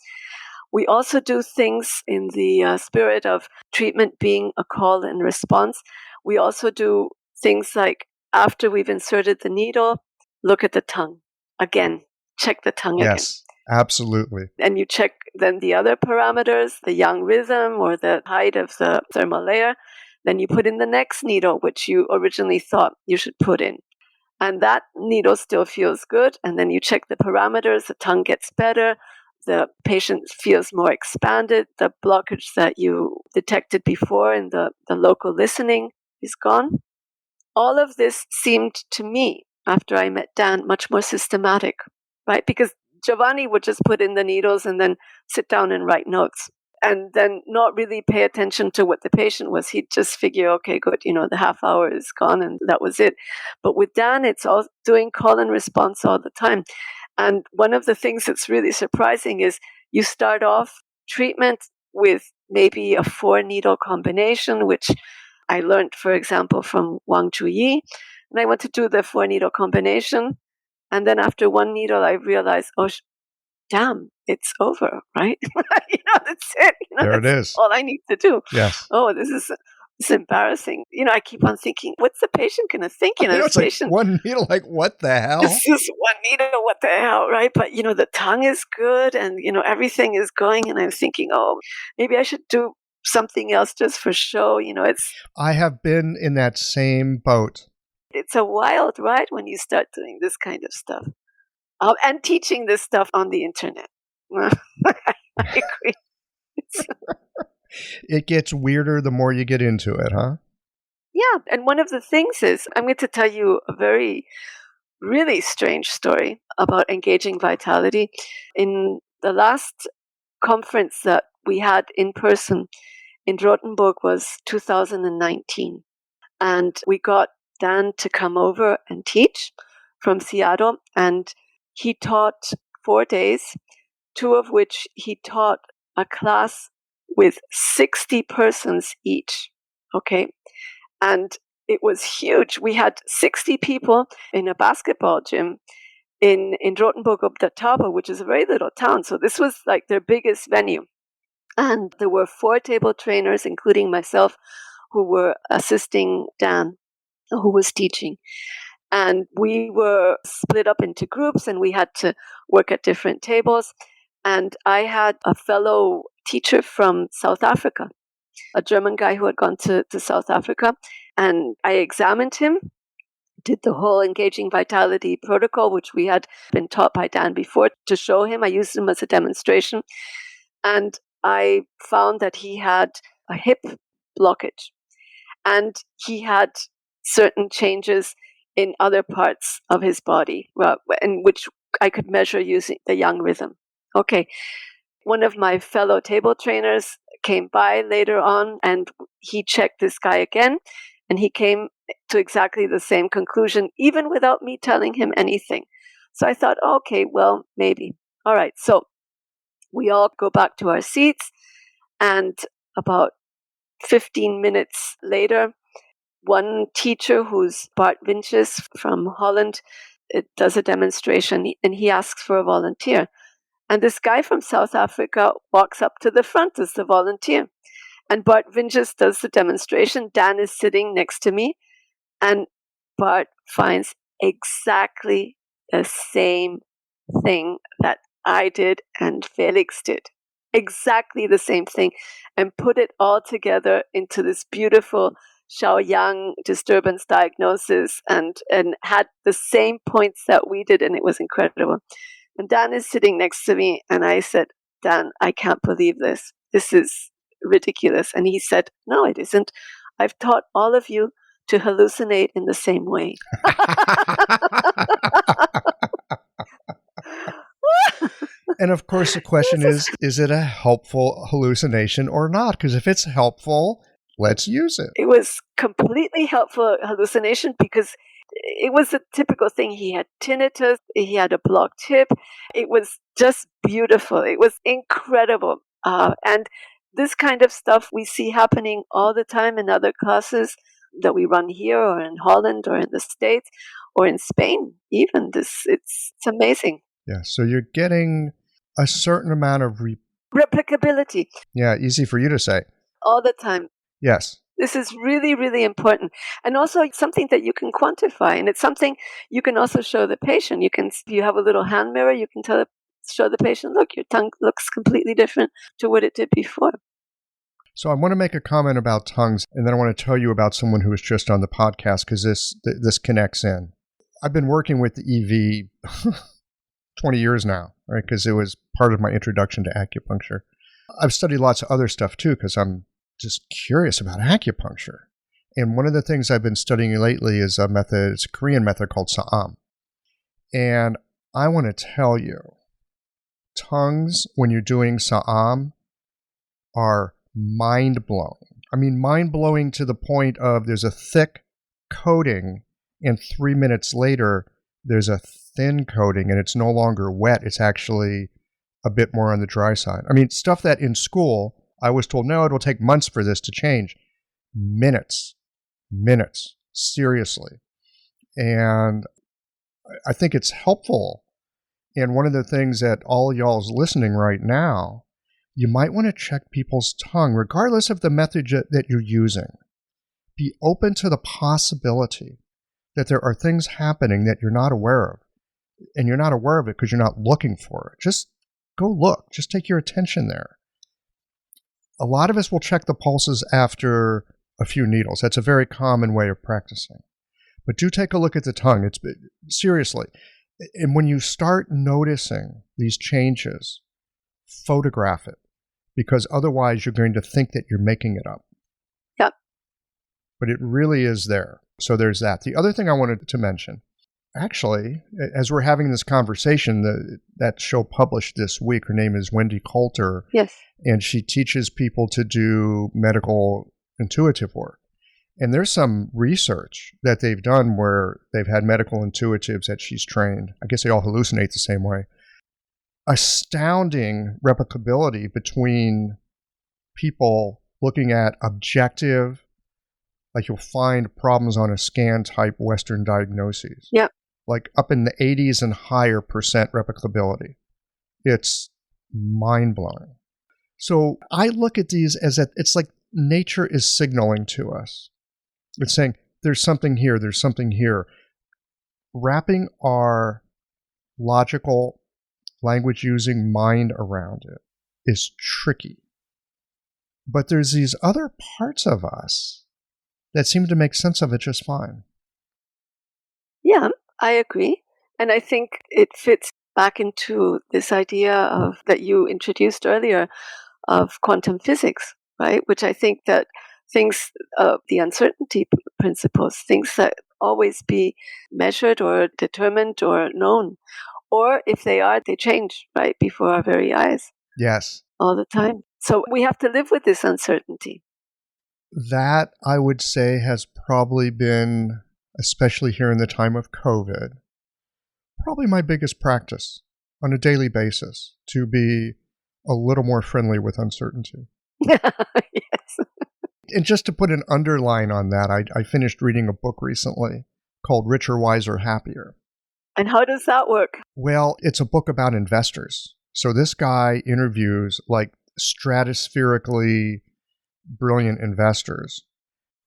S1: We also do things in the spirit of treatment being a call and response. We also do things like after we've inserted the needle, look at the tongue. Again, check the tongue again.
S2: Yes, absolutely.
S1: And you check then the other parameters, the yang rhythm or the height of the thermal layer. Then you put in the next needle, which you originally thought you should put in. And that needle still feels good. And then you check the parameters, the tongue gets better, the patient feels more expanded, the blockage that you detected before in the local listening is gone. All of this seemed to me, after I met Dan, much more systematic, right? Because Giovanni would just put in the needles and then sit down and write notes and then not really pay attention to what the patient was. He'd just figure, okay, good, the half hour is gone and that was it. But with Dan, it's all doing call and response all the time. And one of the things that's really surprising is you start off treatment, with maybe a 4-needle combination, which I learned, for example, from Wang Chuyi. And I went to do the 4-needle combination. And then after 1 needle, I realized, damn, it's over, right? That's it.
S2: There it
S1: that's
S2: is.
S1: all I need to do.
S2: Yes.
S1: Oh, this is embarrassing. I keep on thinking, what's the patient going to think? This
S2: it's like
S1: patient,
S2: 1 needle, like, what the hell?
S1: this is 1 needle, what the hell, right? But, the tongue is good and, everything is going. And I'm thinking, maybe I should do something else just for show.
S2: I have been in that same boat.
S1: It's a wild ride when you start doing this kind of stuff. And teaching this stuff on the internet. I agree.
S2: It gets weirder the more you get into it, huh?
S1: Yeah. And one of the things is, I'm going to tell you a very, really strange story about engaging vitality. In the last conference that we had in person in Rothenburg was 2019. And we got Dan to come over and teach from Seattle. And he taught 4 days, 2 of which he taught a class with 60 persons each. Okay. And it was huge. We had 60 people in a basketball gym in Rothenburg ob der Tauber, which is a very little town. So this was like their biggest venue. And there were 4 table trainers, including myself, who were assisting Dan, who was teaching. And we were split up into groups and we had to work at different tables. And I had a fellow teacher from South Africa, a German guy who had gone to South Africa. And I examined him, did the whole engaging vitality protocol, which we had been taught by Dan before, to show him. I used him as a demonstration. And I found that he had a hip blockage. And he had certain changes in other parts of his body, in which I could measure using the Yang rhythm. Okay. One of my fellow table trainers came by later on and he checked this guy again and he came to exactly the same conclusion, even without me telling him anything. So I thought, okay, well, maybe. All right. So we all go back to our seats and about 15 minutes later, one teacher who's Bart Vinches from Holland does a demonstration and he asks for a volunteer. And this guy from South Africa walks up to the front as the volunteer. And Bart Vinches does the demonstration. Dan is sitting next to me. And Bart finds exactly the same thing that I did and Felix did. Exactly the same thing. And put it all together into this beautiful Shaoyang disturbance diagnosis and had the same points that we did. And it was incredible. And Dan is sitting next to me, and I said, Dan, I can't believe this. This is ridiculous. And he said, no, it isn't. I've taught all of you to hallucinate in the same way.
S2: And of course, the question is it a helpful hallucination or not? Because if it's helpful, let's use it.
S1: It was completely helpful hallucination because it was a typical thing. He had tinnitus. He had a blocked hip. It was just beautiful. It was incredible. And this kind of stuff we see happening all the time in other classes that we run here or in Holland or in the States or in Spain even. It's amazing.
S2: Yeah, so you're getting a certain amount of
S1: replicability.
S2: Yeah, easy for you to say.
S1: All the time.
S2: Yes.
S1: This is really, really important. And also it's something that you can quantify. And it's something you can also show the patient. If you have a little hand mirror, you can show the patient, look, your tongue looks completely different to what it did before.
S2: So I want to make a comment about tongues, and then I want to tell you about someone who was just on the podcast because this connects in. I've been working with the EV 20 years now, right? Because it was part of my introduction to acupuncture. I've studied lots of other stuff too because I'm just curious about acupuncture. And one of the things I've been studying lately is it's a Korean method called Sa'am. And I want to tell you, tongues, when you're doing Sa'am, are mind-blowing. I mean, mind-blowing to the point of there's a thick coating, and 3 minutes later, there's a thin coating, and it's no longer wet. It's actually a bit more on the dry side. I mean, stuff that in school I was told, no, it'll take months for this to change. Minutes, seriously. And I think it's helpful. And one of the things that all y'all's listening right now, you might want to check people's tongue, regardless of the method that you're using. Be open to the possibility that there are things happening that you're not aware of. And you're not aware of it because you're not looking for it. Just go look. Just take your attention there. A lot of us will check the pulses after a few needles. That's a very common way of practicing. But do take a look at the tongue. Seriously. And when you start noticing these changes, photograph it, because otherwise you're going to think that you're making it up.
S1: Yep.
S2: But it really is there. So there's that. The other thing I wanted to mention, actually, as we're having this conversation, that show published this week, her name is Wendy Coulter.
S1: Yes.
S2: And she teaches people to do medical intuitive work. And there's some research that they've done where they've had medical intuitives that she's trained. I guess they all hallucinate the same way. Astounding replicability between people looking at objective, like you'll find problems on a scan type Western diagnoses.
S1: Yeah.
S2: Like up in the 80s and higher percent replicability. It's mind-blowing. So I look at these as that it's like nature is signaling to us. It's saying, there's something here, there's something here. Wrapping our logical, language-using mind around it is tricky. But there's these other parts of us that seem to make sense of it just fine.
S1: Yeah, I agree. And I think it fits back into this idea of that you introduced earlier of quantum physics, right? Which I think that things, the uncertainty principles, things that always be measured or determined or known. Or if they are, they change right before our very eyes.
S2: Yes.
S1: All the time. So we have to live with this uncertainty.
S2: That, I would say, has probably been, especially here in the time of COVID, probably my biggest practice on a daily basis, to be a little more friendly with uncertainty.
S1: Yes.
S2: And just to put an underline on that, I finished reading a book recently called Richer, Wiser, Happier.
S1: And how does that work?
S2: Well, it's a book about investors. So this guy interviews like stratospherically brilliant investors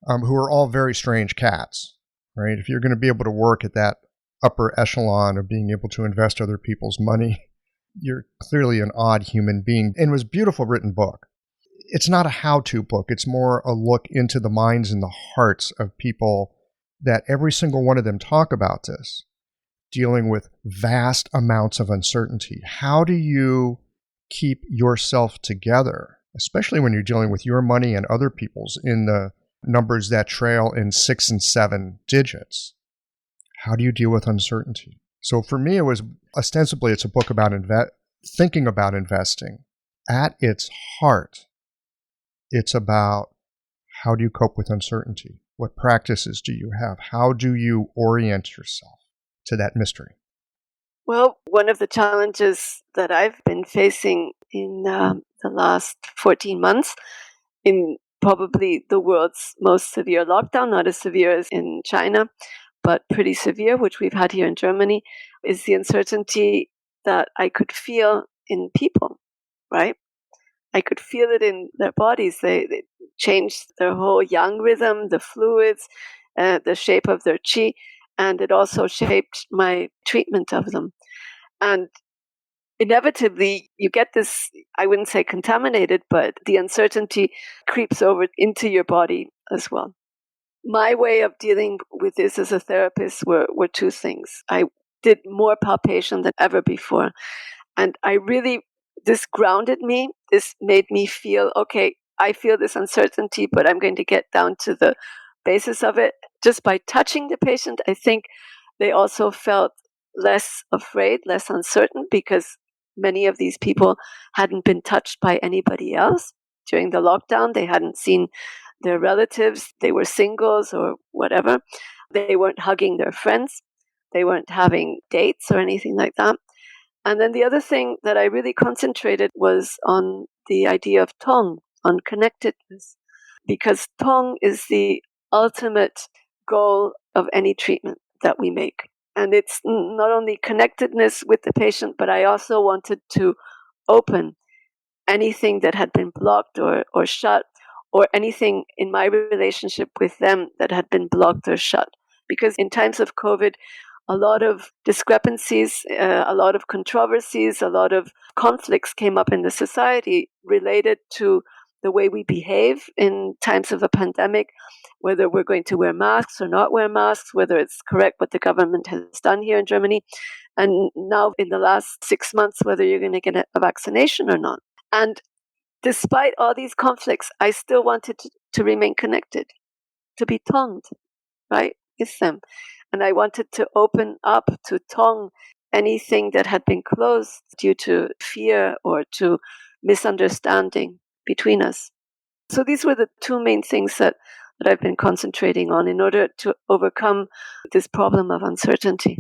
S2: who are all very strange cats, right? If you're going to be able to work at that upper echelon of being able to invest other people's money, you're clearly an odd human being. And it was a beautiful written book. It's not a how-to book. It's more a look into the minds and the hearts of people that every single one of them talk about this, dealing with vast amounts of uncertainty. How do you keep yourself together, especially when you're dealing with your money and other people's in the numbers that trail in 6 and 7 digits? How do you deal with uncertainty? So for me, it was ostensibly it's a book about thinking about investing. At its heart, it's about how do you cope with uncertainty? What practices do you have? How do you orient yourself to that mystery?
S1: Well, one of the challenges that I've been facing in the last 14 months, in probably the world's most severe lockdown, not as severe as in China, but pretty severe, which we've had here in Germany, is the uncertainty that I could feel in people, right? I could feel it in their bodies. They changed their whole yang rhythm, the fluids, the shape of their qi, and it also shaped my treatment of them. And inevitably, you get this, I wouldn't say contaminated, but the uncertainty creeps over into your body as well. My way of dealing with this as a therapist were two things. I did more palpation than ever before. And this grounded me. This made me feel, okay, I feel this uncertainty, but I'm going to get down to the basis of it. Just by touching the patient, I think they also felt less afraid, less uncertain, because many of these people hadn't been touched by anybody else during the lockdown. They hadn't seen their relatives. They were singles or whatever. They weren't hugging their friends. They weren't having dates or anything like that. And then the other thing that I really concentrated was on the idea of tong, unconnectedness. Because Tong is the ultimate goal of any treatment that we make. And it's not only connectedness with the patient, but I also wanted to open anything that had been blocked or shut, or anything in my relationship with them that had been blocked or shut. Because in times of COVID, a lot of discrepancies, a lot of controversies, a lot of conflicts came up in the society related to the way we behave in times of a pandemic, whether we're going to wear masks or not wear masks, whether it's correct what the government has done here in Germany, and now in the last 6 months, whether you're going to get a vaccination or not. And despite all these conflicts, I still wanted to remain connected, to be tongued, right, with them. And I wanted to open up, to tongue anything that had been closed due to fear or to misunderstanding between us. So these were the two main things that I've been concentrating on in order to overcome this problem of uncertainty.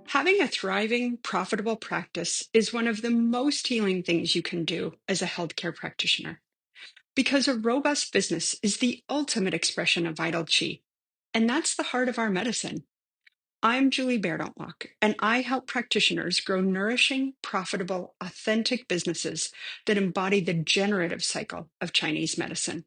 S5: Having a thriving, profitable practice is one of the most healing things you can do as a healthcare practitioner. Because a robust business is the ultimate expression of vital chi. And that's the heart of our medicine. I'm Julie Bairdontlock, and I help practitioners grow nourishing, profitable, authentic businesses that embody the generative cycle of Chinese medicine.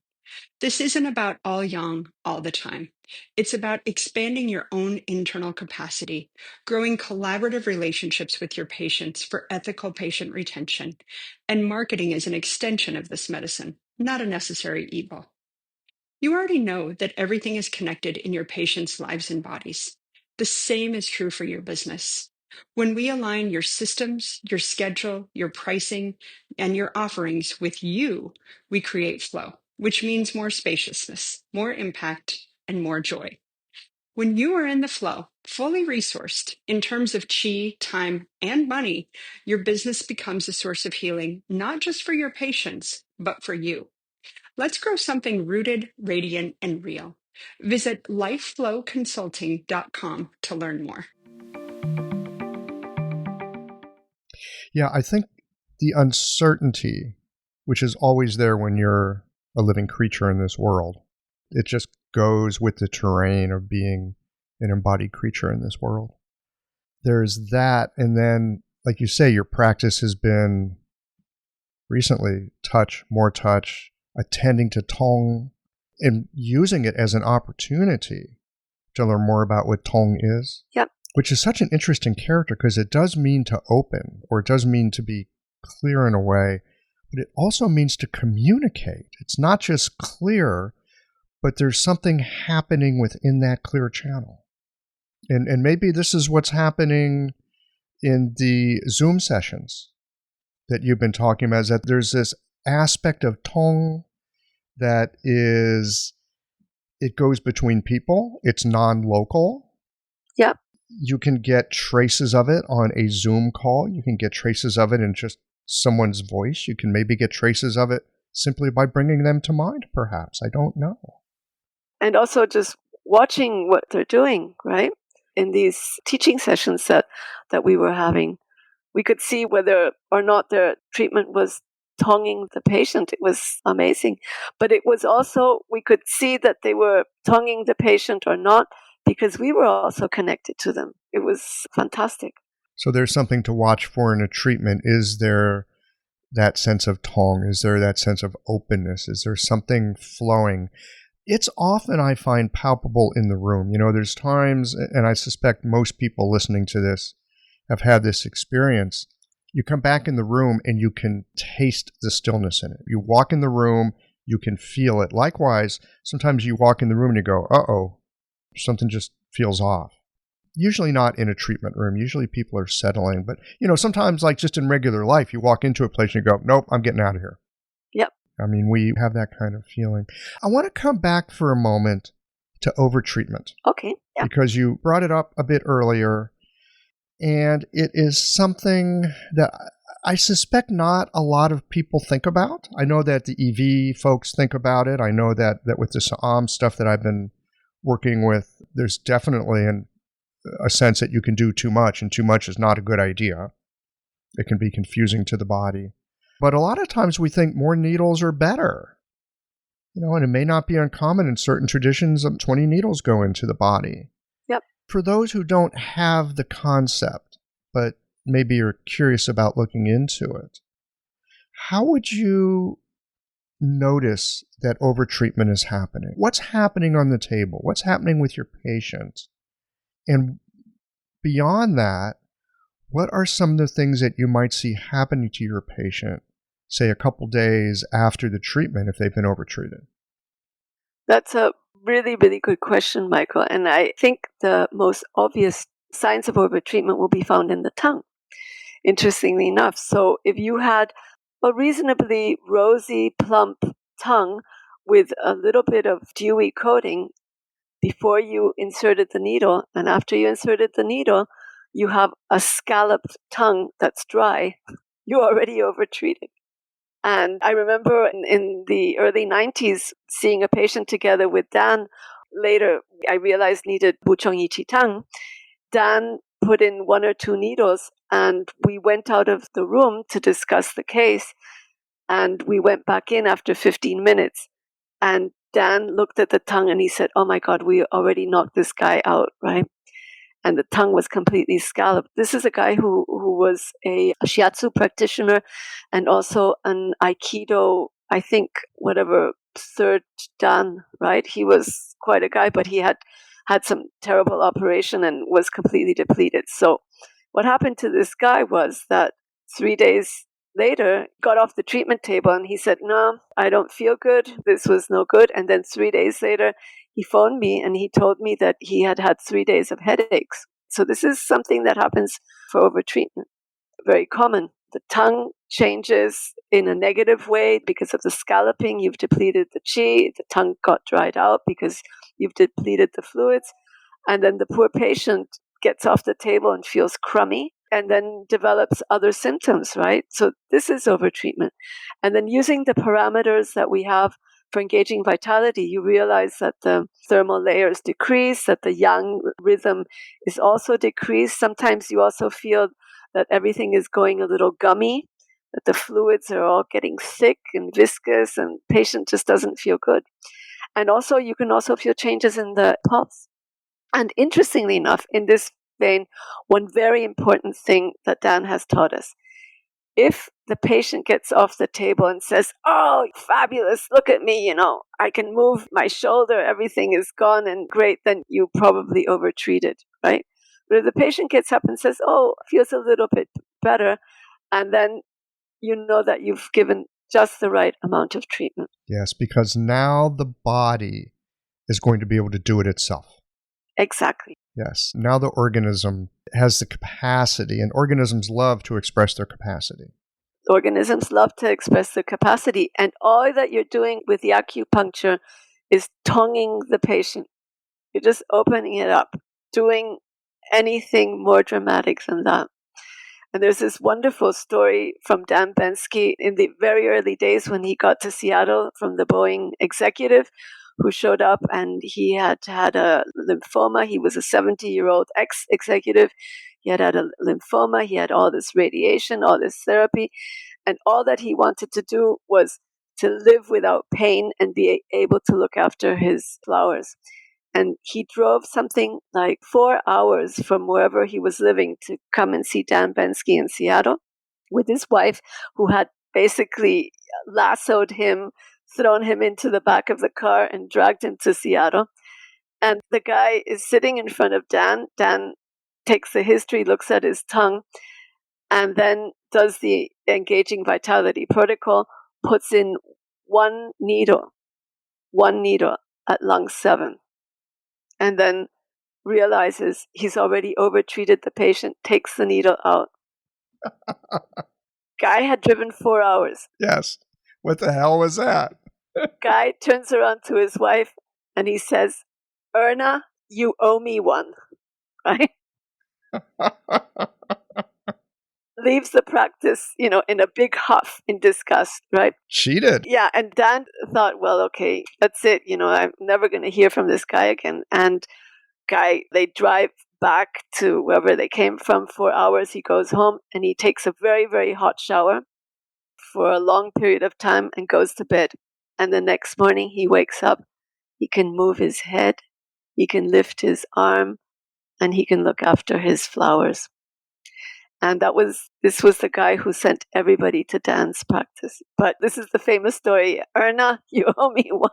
S5: This isn't about all yang all the time. It's about expanding your own internal capacity, growing collaborative relationships with your patients for ethical patient retention, and marketing as an extension of this medicine, not a necessary evil. You already know that everything is connected in your patients' lives and bodies. The same is true for your business. When we align your systems, your schedule, your pricing, and your offerings with you, we create flow, which means more spaciousness, more impact, and more joy. When you are in the flow, fully resourced in terms of chi, time, and money, your business becomes a source of healing, not just for your patients, but for you. Let's grow something rooted, radiant, and real. Visit lifeflowconsulting.com to learn more.
S2: Yeah, I think the uncertainty, which is always there when you're a living creature in this world, it just goes with the terrain of being an embodied creature in this world. There's that, and then, like you say, your practice has been recently more touch, attending to Tong, and using it as an opportunity to learn more about what Tong is.
S1: Yep.
S2: Which is such an interesting character because it does mean to open, or it does mean to be clear in a way, but it also means to communicate. It's not just clear, but there's something happening within that clear channel. And maybe this is what's happening in the Zoom sessions that you've been talking about, is that there's this aspect of Tong that it goes between people. It's non-local.
S1: Yeah.
S2: You can get traces of it on a Zoom call. You can get traces of it in just someone's voice. You can maybe get traces of it simply by bringing them to mind, perhaps. I don't know.
S1: And also just watching what they're doing, right? In these teaching sessions that we were having, we could see whether or not their treatment was tonguing the patient. It was amazing. But it was also, we could see that they were tonguing the patient or not, because we were also connected to them. It was fantastic.
S2: So there's something to watch for in a treatment. Is there that sense of Tong? Is there that sense of openness? Is there something flowing? It's often, I find, palpable in the room. You know, there's times, and I suspect most people listening to this have had this experience. You come back in the room and you can taste the stillness in it. You walk in the room, you can feel it. Likewise, sometimes you walk in the room and you go, uh-oh, something just feels off. Usually not in a treatment room. Usually people are settling. But, you know, sometimes like just in regular life, you walk into a place and you go, nope, I'm getting out of here.
S1: Yep.
S2: I mean, we have that kind of feeling. I want to come back for a moment to overtreatment.
S1: Okay. Yeah.
S2: Because you brought it up a bit earlier. And it is something that I suspect not a lot of people think about. I know that the EV folks think about it. I know that with the Sa'am stuff that I've been working with, there's definitely a sense that you can do too much, and too much is not a good idea. It can be confusing to the body. But a lot of times we think more needles are better. And it may not be uncommon in certain traditions that 20 needles go into the body.
S1: Yep.
S2: For those who don't have the concept, but maybe are curious about looking into it, how would you notice that overtreatment is happening? What's happening on the table? What's happening with your patient? And beyond that, what are some of the things that you might see happening to your patient, say a couple days after the treatment if they've been overtreated?
S1: That's a really, really good question, Michael. And I think the most obvious signs of overtreatment will be found in the tongue, interestingly enough. So if you had a reasonably rosy, plump tongue with a little bit of dewy coating before you inserted the needle, and after you inserted the needle, you have a scalloped tongue that's dry, you're already overtreated. And I remember in the early 90s seeing a patient together with Dan. Later, I realized needed buchong yiqi tang. Dan put in 1 or 2 needles, and we went out of the room to discuss the case. And we went back in after 15 minutes. And Dan looked at the tongue and he said, "Oh my God, we already knocked this guy out," right? And the tongue was completely scalloped. This is a guy who was a shiatsu practitioner and also an Aikido, I think, whatever, third dan, right? He was quite a guy, but he had some terrible operation and was completely depleted. So what happened to this guy was that 3 days later, got off the treatment table and he said, "No, I don't feel good. This was no good." And then 3 days later, he phoned me and he told me that he had had 3 days of headaches. So this is something that happens for overtreatment. Very common. The tongue changes in a negative way because of the scalloping. You've depleted the qi. The tongue got dried out because you've depleted the fluids. And then the poor patient gets off the table and feels crummy and then develops other symptoms, right? So this is overtreatment. And then using the parameters that we have for engaging vitality, you realize that the thermal layers decrease, that the yang rhythm is also decreased. Sometimes you also feel that everything is going a little gummy, that the fluids are all getting thick and viscous, and patient just doesn't feel good. And also, you can also feel changes in the pulse. And interestingly enough, in this vein, one very important thing that Dan has taught us: if the patient gets off the table and says, "Oh, fabulous, look at me, I can move my shoulder, everything is gone and great," then you probably overtreated, right? But if the patient gets up and says, "Oh, feels a little bit better," and then you know that you've given just the right amount of treatment.
S2: Yes, because now the body is going to be able to do it itself.
S1: Exactly.
S2: Yes. Now the organism has the capacity, and organisms love to express their capacity.
S1: Organisms love to express their capacity, and all that you're doing with the acupuncture is tonguing the patient. You're just opening it up, doing anything more dramatic than that. And there's this wonderful story from Dan Bensky in the very early days when he got to Seattle from the Boeing executive who showed up, and he had had a lymphoma. He was a 70-year-old ex-executive. He had a lymphoma. He had all this radiation, all this therapy. And all that he wanted to do was to live without pain and be able to look after his flowers. And he drove something like 4 hours from wherever he was living to come and see Dan Bensky in Seattle with his wife, who had basically lassoed him, thrown him into the back of the car, and dragged him to Seattle. And the guy is sitting in front of Dan. Dan takes the history, looks at his tongue, and then does the engaging vitality protocol, puts in one needle at lung 7. And then realizes he's already overtreated the patient, takes the needle out. Guy had driven 4 hours.
S2: Yes. What the hell was that?
S1: Guy turns around to his wife and he says, "Erna, you owe me one," right? Leaves the practice, in a big huff in disgust, right?
S2: Cheated.
S1: Yeah, and Dan thought, well, okay, that's it. I'm never going to hear from this guy again. And guy, they drive back to wherever they came from. 4 hours, he goes home and he takes a very, very hot shower, for a long period of time and goes to bed. And the next morning he wakes up, he can move his head, he can lift his arm, and he can look after his flowers. And this was the guy who sent everybody to dance practice. But this is the famous story. Erna, you owe me one.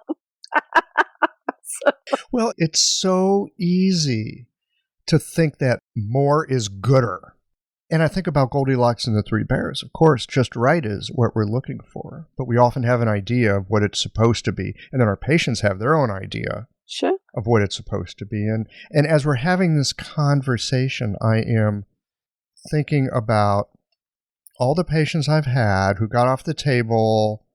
S2: Well, it's so easy to think that more is gooder. And I think about Goldilocks and the Three Bears. Of course, just right is what we're looking for. But we often have an idea of what it's supposed to be. And then our patients have their own idea
S1: Sure.
S2: of what it's supposed to be. And as we're having this conversation, I am thinking about all the patients I've had who got off the table.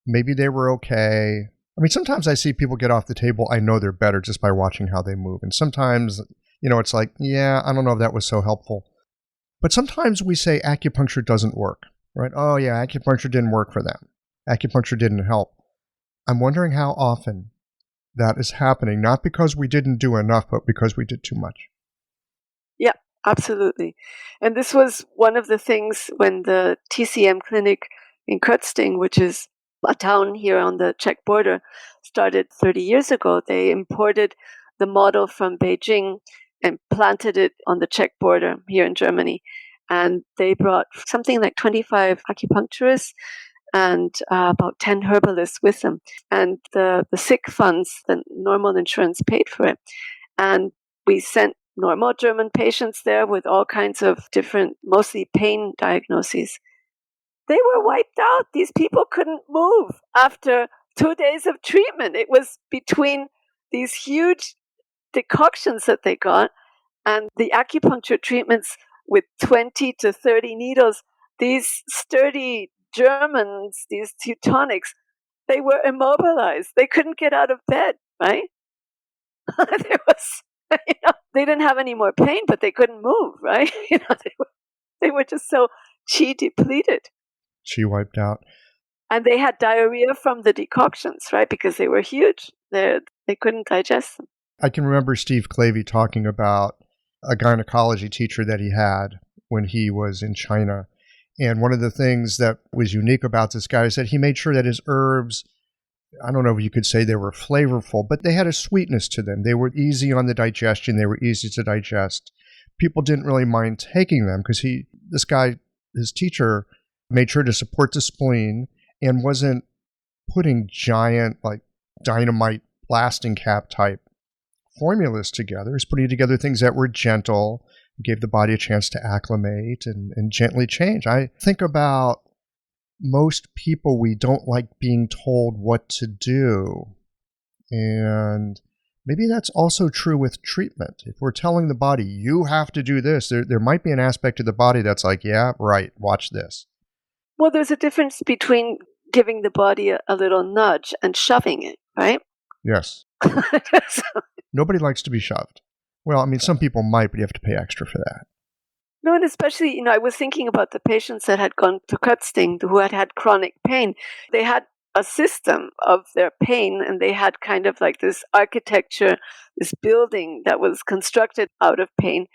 S2: Maybe they were okay. I mean, sometimes I see people get off the table. I know they're better just by watching how they move. And sometimes, it's like, yeah, I don't know if that was so helpful. But sometimes we say acupuncture doesn't work, right? Oh, yeah, acupuncture didn't work for them. Acupuncture didn't help. I'm wondering how often that is happening, not because we didn't do enough, but because we did too much.
S1: Yeah, absolutely. And this was one of the things when the TCM clinic in Kurzting, which is a town here on the Czech border, started 30 years ago. They imported the model from Beijing and planted it on the Czech border here in Germany. And they brought something like 25 acupuncturists and about 10 herbalists with them. And the sick funds, the normal insurance paid for it. And we sent normal German patients there with all kinds of different, mostly pain diagnoses. They were wiped out. These people couldn't move after 2 days of treatment. It was between these huge decoctions that they got and the acupuncture treatments with 20 to 30 needles. These sturdy Germans, these Teutonics, they were immobilized. They couldn't get out of bed, right? There was, they didn't have any more pain, but they couldn't move, right? They were just so chi depleted.
S2: Chi wiped out.
S1: And they had diarrhea from the decoctions, right? Because they were huge. They couldn't digest them.
S2: I can remember Steve Clavey talking about a gynecology teacher that he had when he was in China. And one of the things that was unique about this guy is that he made sure that his herbs, I don't know if you could say they were flavorful, but they had a sweetness to them. They were easy on the digestion. They were easy to digest. People didn't really mind taking them because his teacher, made sure to support the spleen and wasn't putting giant, like dynamite blasting cap type formulas together. He's putting together things that were gentle, gave the body a chance to acclimate and gently change. I think about most people, we don't like being told what to do. And maybe that's also true with treatment. If we're telling the body, you have to do this, there might be an aspect of the body that's like, yeah, right, watch this.
S1: Well, there's a difference between giving the body a little nudge and shoving it, right?
S2: Yes. Nobody likes to be shoved. Well, I mean, some people might, but you have to pay extra for that.
S1: No, and especially, I was thinking about the patients that had gone to Kurzting who had chronic pain. They had a system of their pain, and they had kind of like this architecture, this building that was constructed out of pain.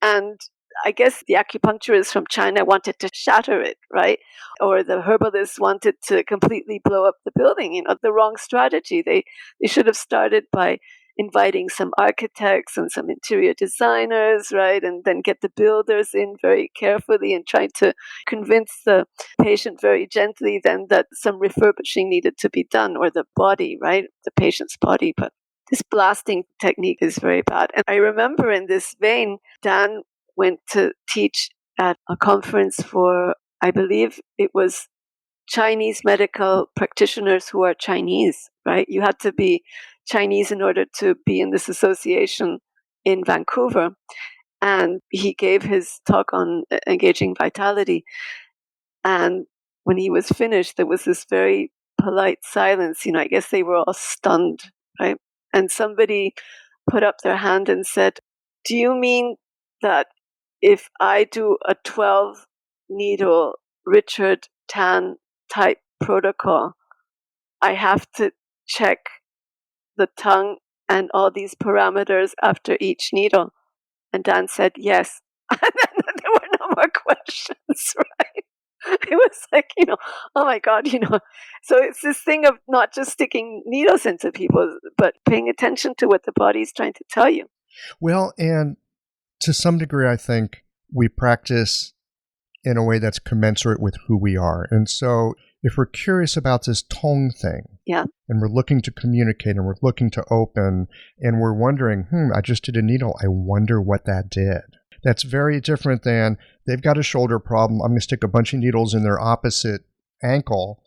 S1: And I guess the acupuncturist from China wanted to shatter it, right? Or the herbalist wanted to completely blow up the building. The wrong strategy. They should have started by inviting some architects and some interior designers, right? And then get the builders in very carefully and try to convince the patient very gently then that some refurbishing needed to be done, or the body, right? The patient's body. But this blasting technique is very bad. And I remember in this vein, Dan went to teach at a conference for, I believe it was Chinese medical practitioners who are Chinese, right? You had to be Chinese in order to be in this association in Vancouver. And he gave his talk on engaging vitality. And when he was finished, there was this very polite silence. I guess they were all stunned, right? And somebody put up their hand and said, "Do you mean that if I do a 12 needle Richard Tan type protocol, I have to check the tongue and all these parameters after each needle?" And Dan said, "Yes." And then there were no more questions, right? It was like, oh my God, So it's this thing of not just sticking needles into people, but paying attention to what the body's trying to tell you.
S2: Well, and to some degree, I think we practice in a way that's commensurate with who we are. And so if we're curious about this tongue thing,
S1: Yeah.
S2: and we're looking to communicate and we're looking to open and we're wondering, I just did a needle. I wonder what that did. That's very different than they've got a shoulder problem. I'm going to stick a bunch of needles in their opposite ankle.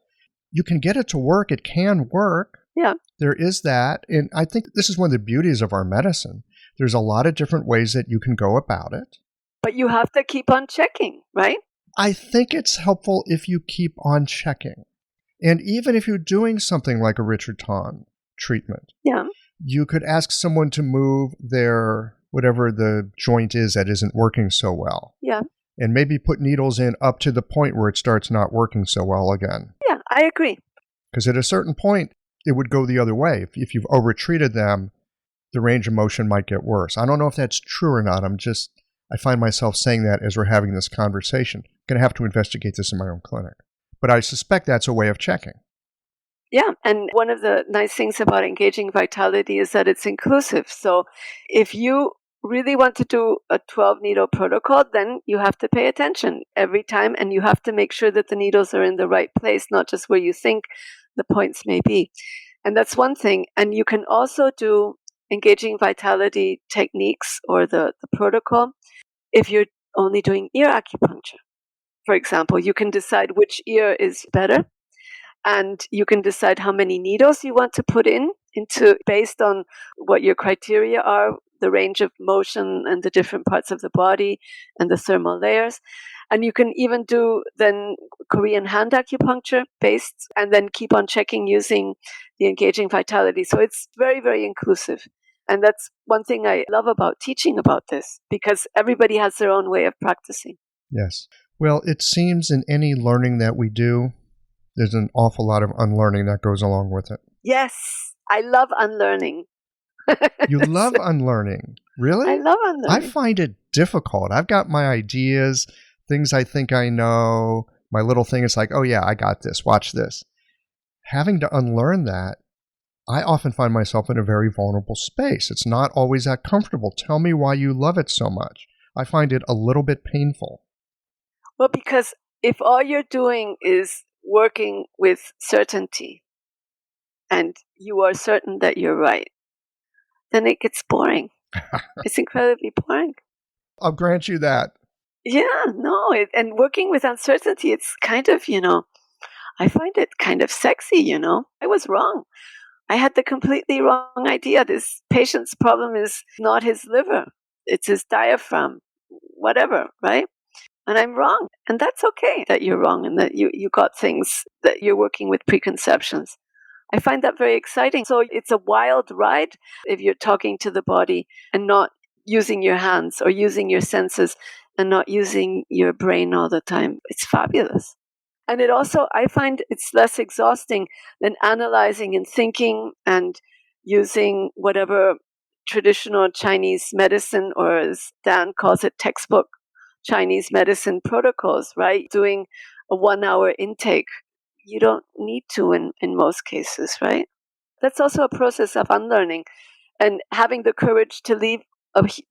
S2: You can get it to work. It can work.
S1: Yeah.
S2: There is that. And I think this is one of the beauties of our medicine. There's a lot of different ways that you can go about it.
S1: But you have to keep on checking, right?
S2: I think it's helpful if you keep on checking. And even if you're doing something like a Richard Ton treatment,
S1: yeah,
S2: you could ask someone to move their, whatever the joint is that isn't working so well.
S1: Yeah.
S2: And maybe put needles in up to the point where it starts not working so well again.
S1: Yeah, I agree.
S2: Because at a certain point, it would go the other way. If you've overtreated them, the range of motion might get worse. I don't know if that's true or not. I find myself saying that as we're having this conversation. I'm going to have to investigate this in my own clinic. But I suspect that's a way of checking.
S1: Yeah, and one of the nice things about engaging vitality is that it's inclusive. So if you really want to do a 12-needle protocol, then you have to pay attention every time, and you have to make sure that the needles are in the right place, not just where you think the points may be. And that's one thing. And you can also do engaging vitality techniques or the protocol if you're only doing ear acupuncture. For example, you can decide which ear is better, and you can decide how many needles you want to put into based on what your criteria are, the range of motion and the different parts of the body and the thermal layers. And you can even do then Korean hand acupuncture based, and then keep on checking using the engaging vitality. So it's very, very inclusive. And that's one thing I love about teaching about this, because everybody has their own way of practicing.
S2: Yes. Well, it seems in any learning that we do, there's an awful lot of unlearning that goes along with it.
S1: Yes, I love unlearning.
S2: You love unlearning? Really?
S1: I love unlearning.
S2: I find it difficult. I've got my ideas, things I think I know. My little thing is like, oh yeah, I got this. Watch this. Having to unlearn that, I often find myself in a very vulnerable space. It's not always that comfortable. Tell me why you love it so much. I find it a little bit painful.
S1: Well, because if all you're doing is working with certainty and you are certain that you're right, then it gets boring. It's incredibly boring.
S2: I'll grant you that.
S1: Yeah, no. And working with uncertainty, it's kind of, I find it kind of sexy, I was wrong. I had the completely wrong idea. This patient's problem is not his liver. It's his diaphragm, whatever, right? And I'm wrong. And that's okay that you're wrong and that you got things, that you're working with preconceptions. I find that very exciting. So it's a wild ride if you're talking to the body and not using your hands or using your senses and not using your brain all the time. It's fabulous. And it also, I find it's less exhausting than analyzing and thinking and using whatever traditional Chinese medicine, or as Dan calls it, textbook Chinese medicine protocols, right? Doing a 1-hour intake. You don't need to in most cases, right? That's also a process of unlearning and having the courage to leave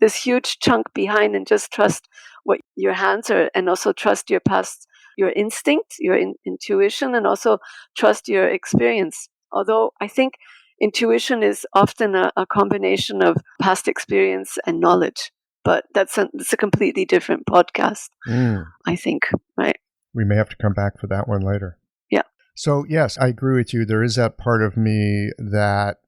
S1: this huge chunk behind and just trust what your hands are, and also trust your past, your instinct, your intuition, and also trust your experience. Although I think intuition is often a combination of past experience and knowledge. But that's a completely different podcast, I think, right?
S2: We may have to come back for that one later.
S1: Yeah.
S2: So, yes, I agree with you. There is that part of me that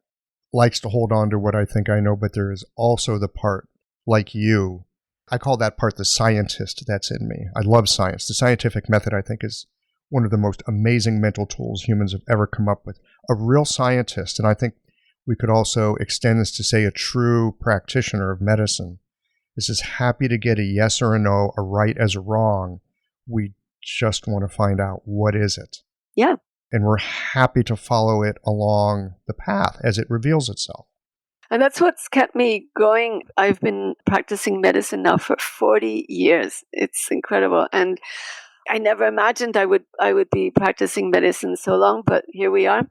S2: likes to hold on to what I think I know, but there is also the part, like you, I call that part the scientist that's in me. I love science. The scientific method, I think, is one of the most amazing mental tools humans have ever come up with. A real scientist, and I think we could also extend this to say a true practitioner of medicine, is as happy to get a yes or a no, a right as a wrong. We just want to find out, what is it?
S1: Yeah.
S2: And we're happy to follow it along the path as it reveals itself.
S1: And that's what's kept me going. I've been practicing medicine now for 40 years. It's incredible. And I never imagined I would be practicing medicine so long, but here we are.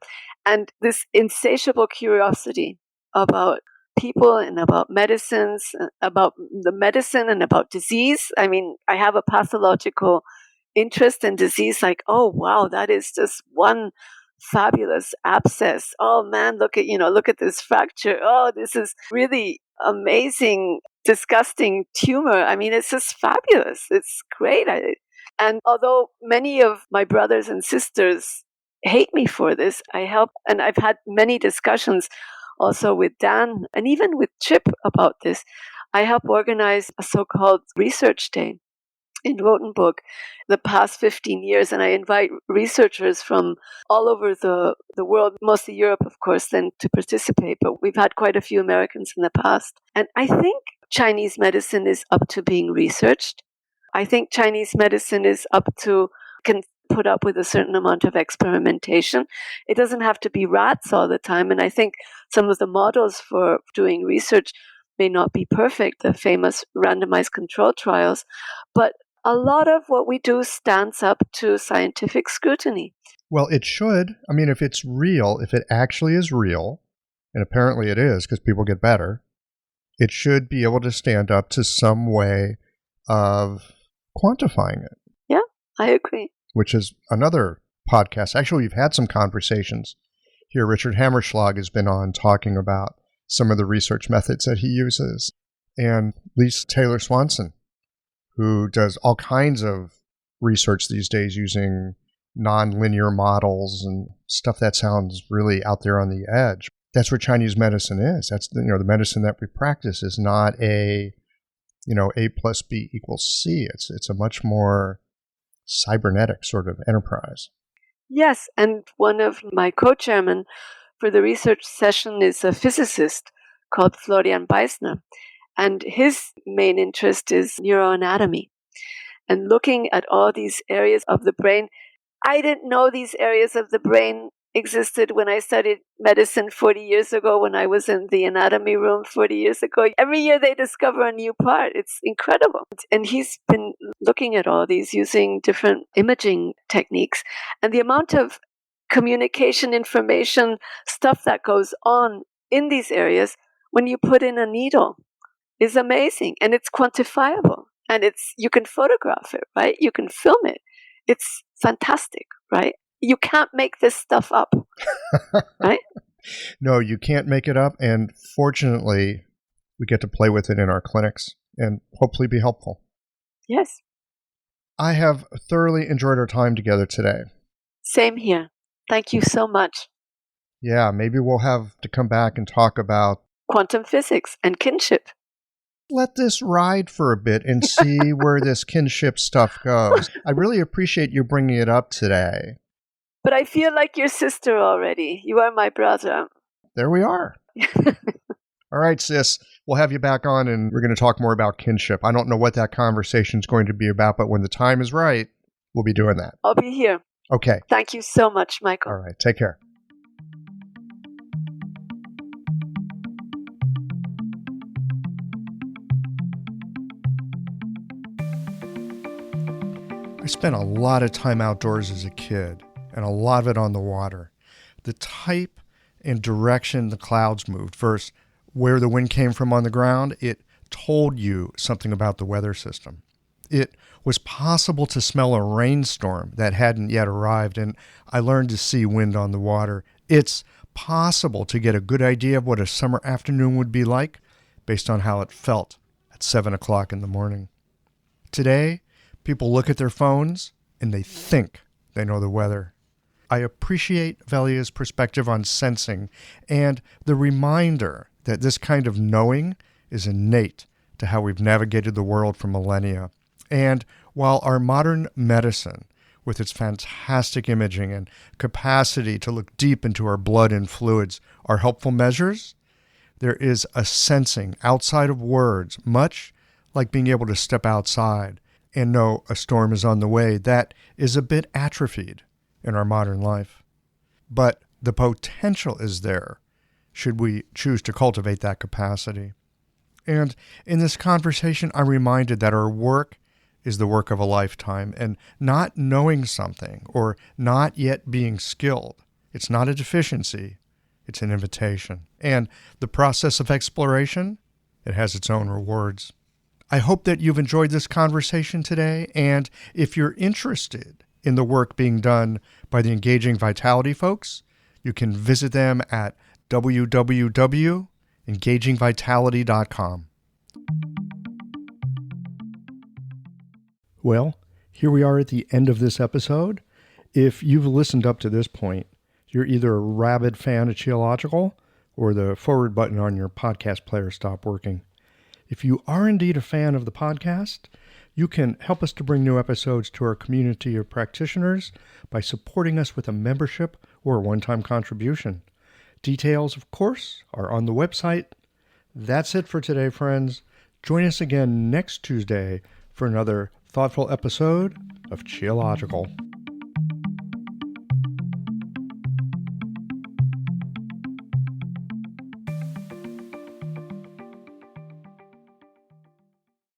S1: And this insatiable curiosity about people and about medicines, about the medicine and about disease. I mean, I have a pathological interest in disease, like, oh wow, that is just one fabulous abscess. Oh man, look at this fracture. Oh, this is really amazing, disgusting tumor. I mean, it's just fabulous. It's great. And although many of my brothers and sisters hate me for this, I help, and I've had many discussions also with Dan and even with Chip about this. I help organize a so-called research day in Rothenburg the past 15 years, and I invite researchers from all over the world, mostly Europe, of course, then to participate, but we've had quite a few Americans in the past. And I think Chinese medicine is up to being researched. I think Chinese medicine is can put up with a certain amount of experimentation. It doesn't have to be rats all the time, and I think some of the models for doing research may not be perfect, the famous randomized control trials, but a lot of what we do stands up to scientific scrutiny.
S2: Well, it should. I mean, if it's real, if it actually is real, and apparently it is because people get better, it should be able to stand up to some way of quantifying it.
S1: Yeah, I agree.
S2: Which is another podcast. Actually, we've had some conversations here. Richard Hammerschlag has been on talking about some of the research methods that he uses. And Lisa Taylor Swanson, who does all kinds of research these days using nonlinear models and stuff that sounds really out there on the edge. That's what Chinese medicine is. That's the medicine that we practice is not A plus B equals C. It's a much more cybernetic sort of enterprise.
S1: Yes, and one of my co-chairmen for the research session is a physicist called Florian Beisner. And his main interest is neuroanatomy and looking at all these areas of the brain. I didn't know these areas of the brain existed when I studied medicine 40 years ago, when I was in the anatomy room 40 years ago. Every year they discover a new part. It's incredible. And he's been looking at all these using different imaging techniques. And the amount of communication, information, stuff that goes on in these areas when you put in a needle is amazing, and it's quantifiable, and you can photograph it, right? You can film it. It's fantastic, right? You can't make this stuff up, right?
S2: No, you can't make it up, and fortunately, we get to play with it in our clinics and hopefully be helpful.
S1: Yes.
S2: I have thoroughly enjoyed our time together today.
S1: Same here. Thank you so much.
S2: Yeah, maybe we'll have to come back and talk about
S1: quantum physics and kinship.
S2: Let this ride for a bit and see where this kinship stuff goes. I really appreciate you bringing it up today.
S1: But I feel like your sister already. You are my brother.
S2: There we are. All right, sis. We'll have you back on, and we're going to talk more about kinship. I don't know what that conversation is going to be about, but when the time is right, we'll be doing that.
S1: I'll be here.
S2: Okay.
S1: Thank you so much, Michael.
S2: All right. Take care. I spent a lot of time outdoors as a kid, and a lot of it on the water. The type and direction the clouds moved versus where the wind came from on the ground, it told you something about the weather system. It was possible to smell a rainstorm that hadn't yet arrived, and I learned to see wind on the water. It's possible to get a good idea of what a summer afternoon would be like based on how it felt at 7 o'clock in the morning. Today, people look at their phones and they think they know the weather. I appreciate Velia's perspective on sensing and the reminder that this kind of knowing is innate to how we've navigated the world for millennia. And while our modern medicine, with its fantastic imaging and capacity to look deep into our blood and fluids, are helpful measures, there is a sensing outside of words, much like being able to step outside and know a storm is on the way, that is a bit atrophied in our modern life. But the potential is there, should we choose to cultivate that capacity. And in this conversation, I'm reminded that our work is the work of a lifetime, and not knowing something or not yet being skilled, it's not a deficiency, it's an invitation. And the process of exploration, it has its own rewards. I hope that you've enjoyed this conversation today, and if you're interested in the work being done by the Engaging Vitality folks, you can visit them at www.engagingvitality.com. Well, here we are at the end of this episode. If you've listened up to this point, you're either a rabid fan of Qiological or the forward button on your podcast player stopped working. If you are indeed a fan of the podcast, you can help us to bring new episodes to our community of practitioners by supporting us with a membership or a one-time contribution. Details, of course, are on the website. That's it for today, friends. Join us again next Tuesday for another thoughtful episode of Qiological.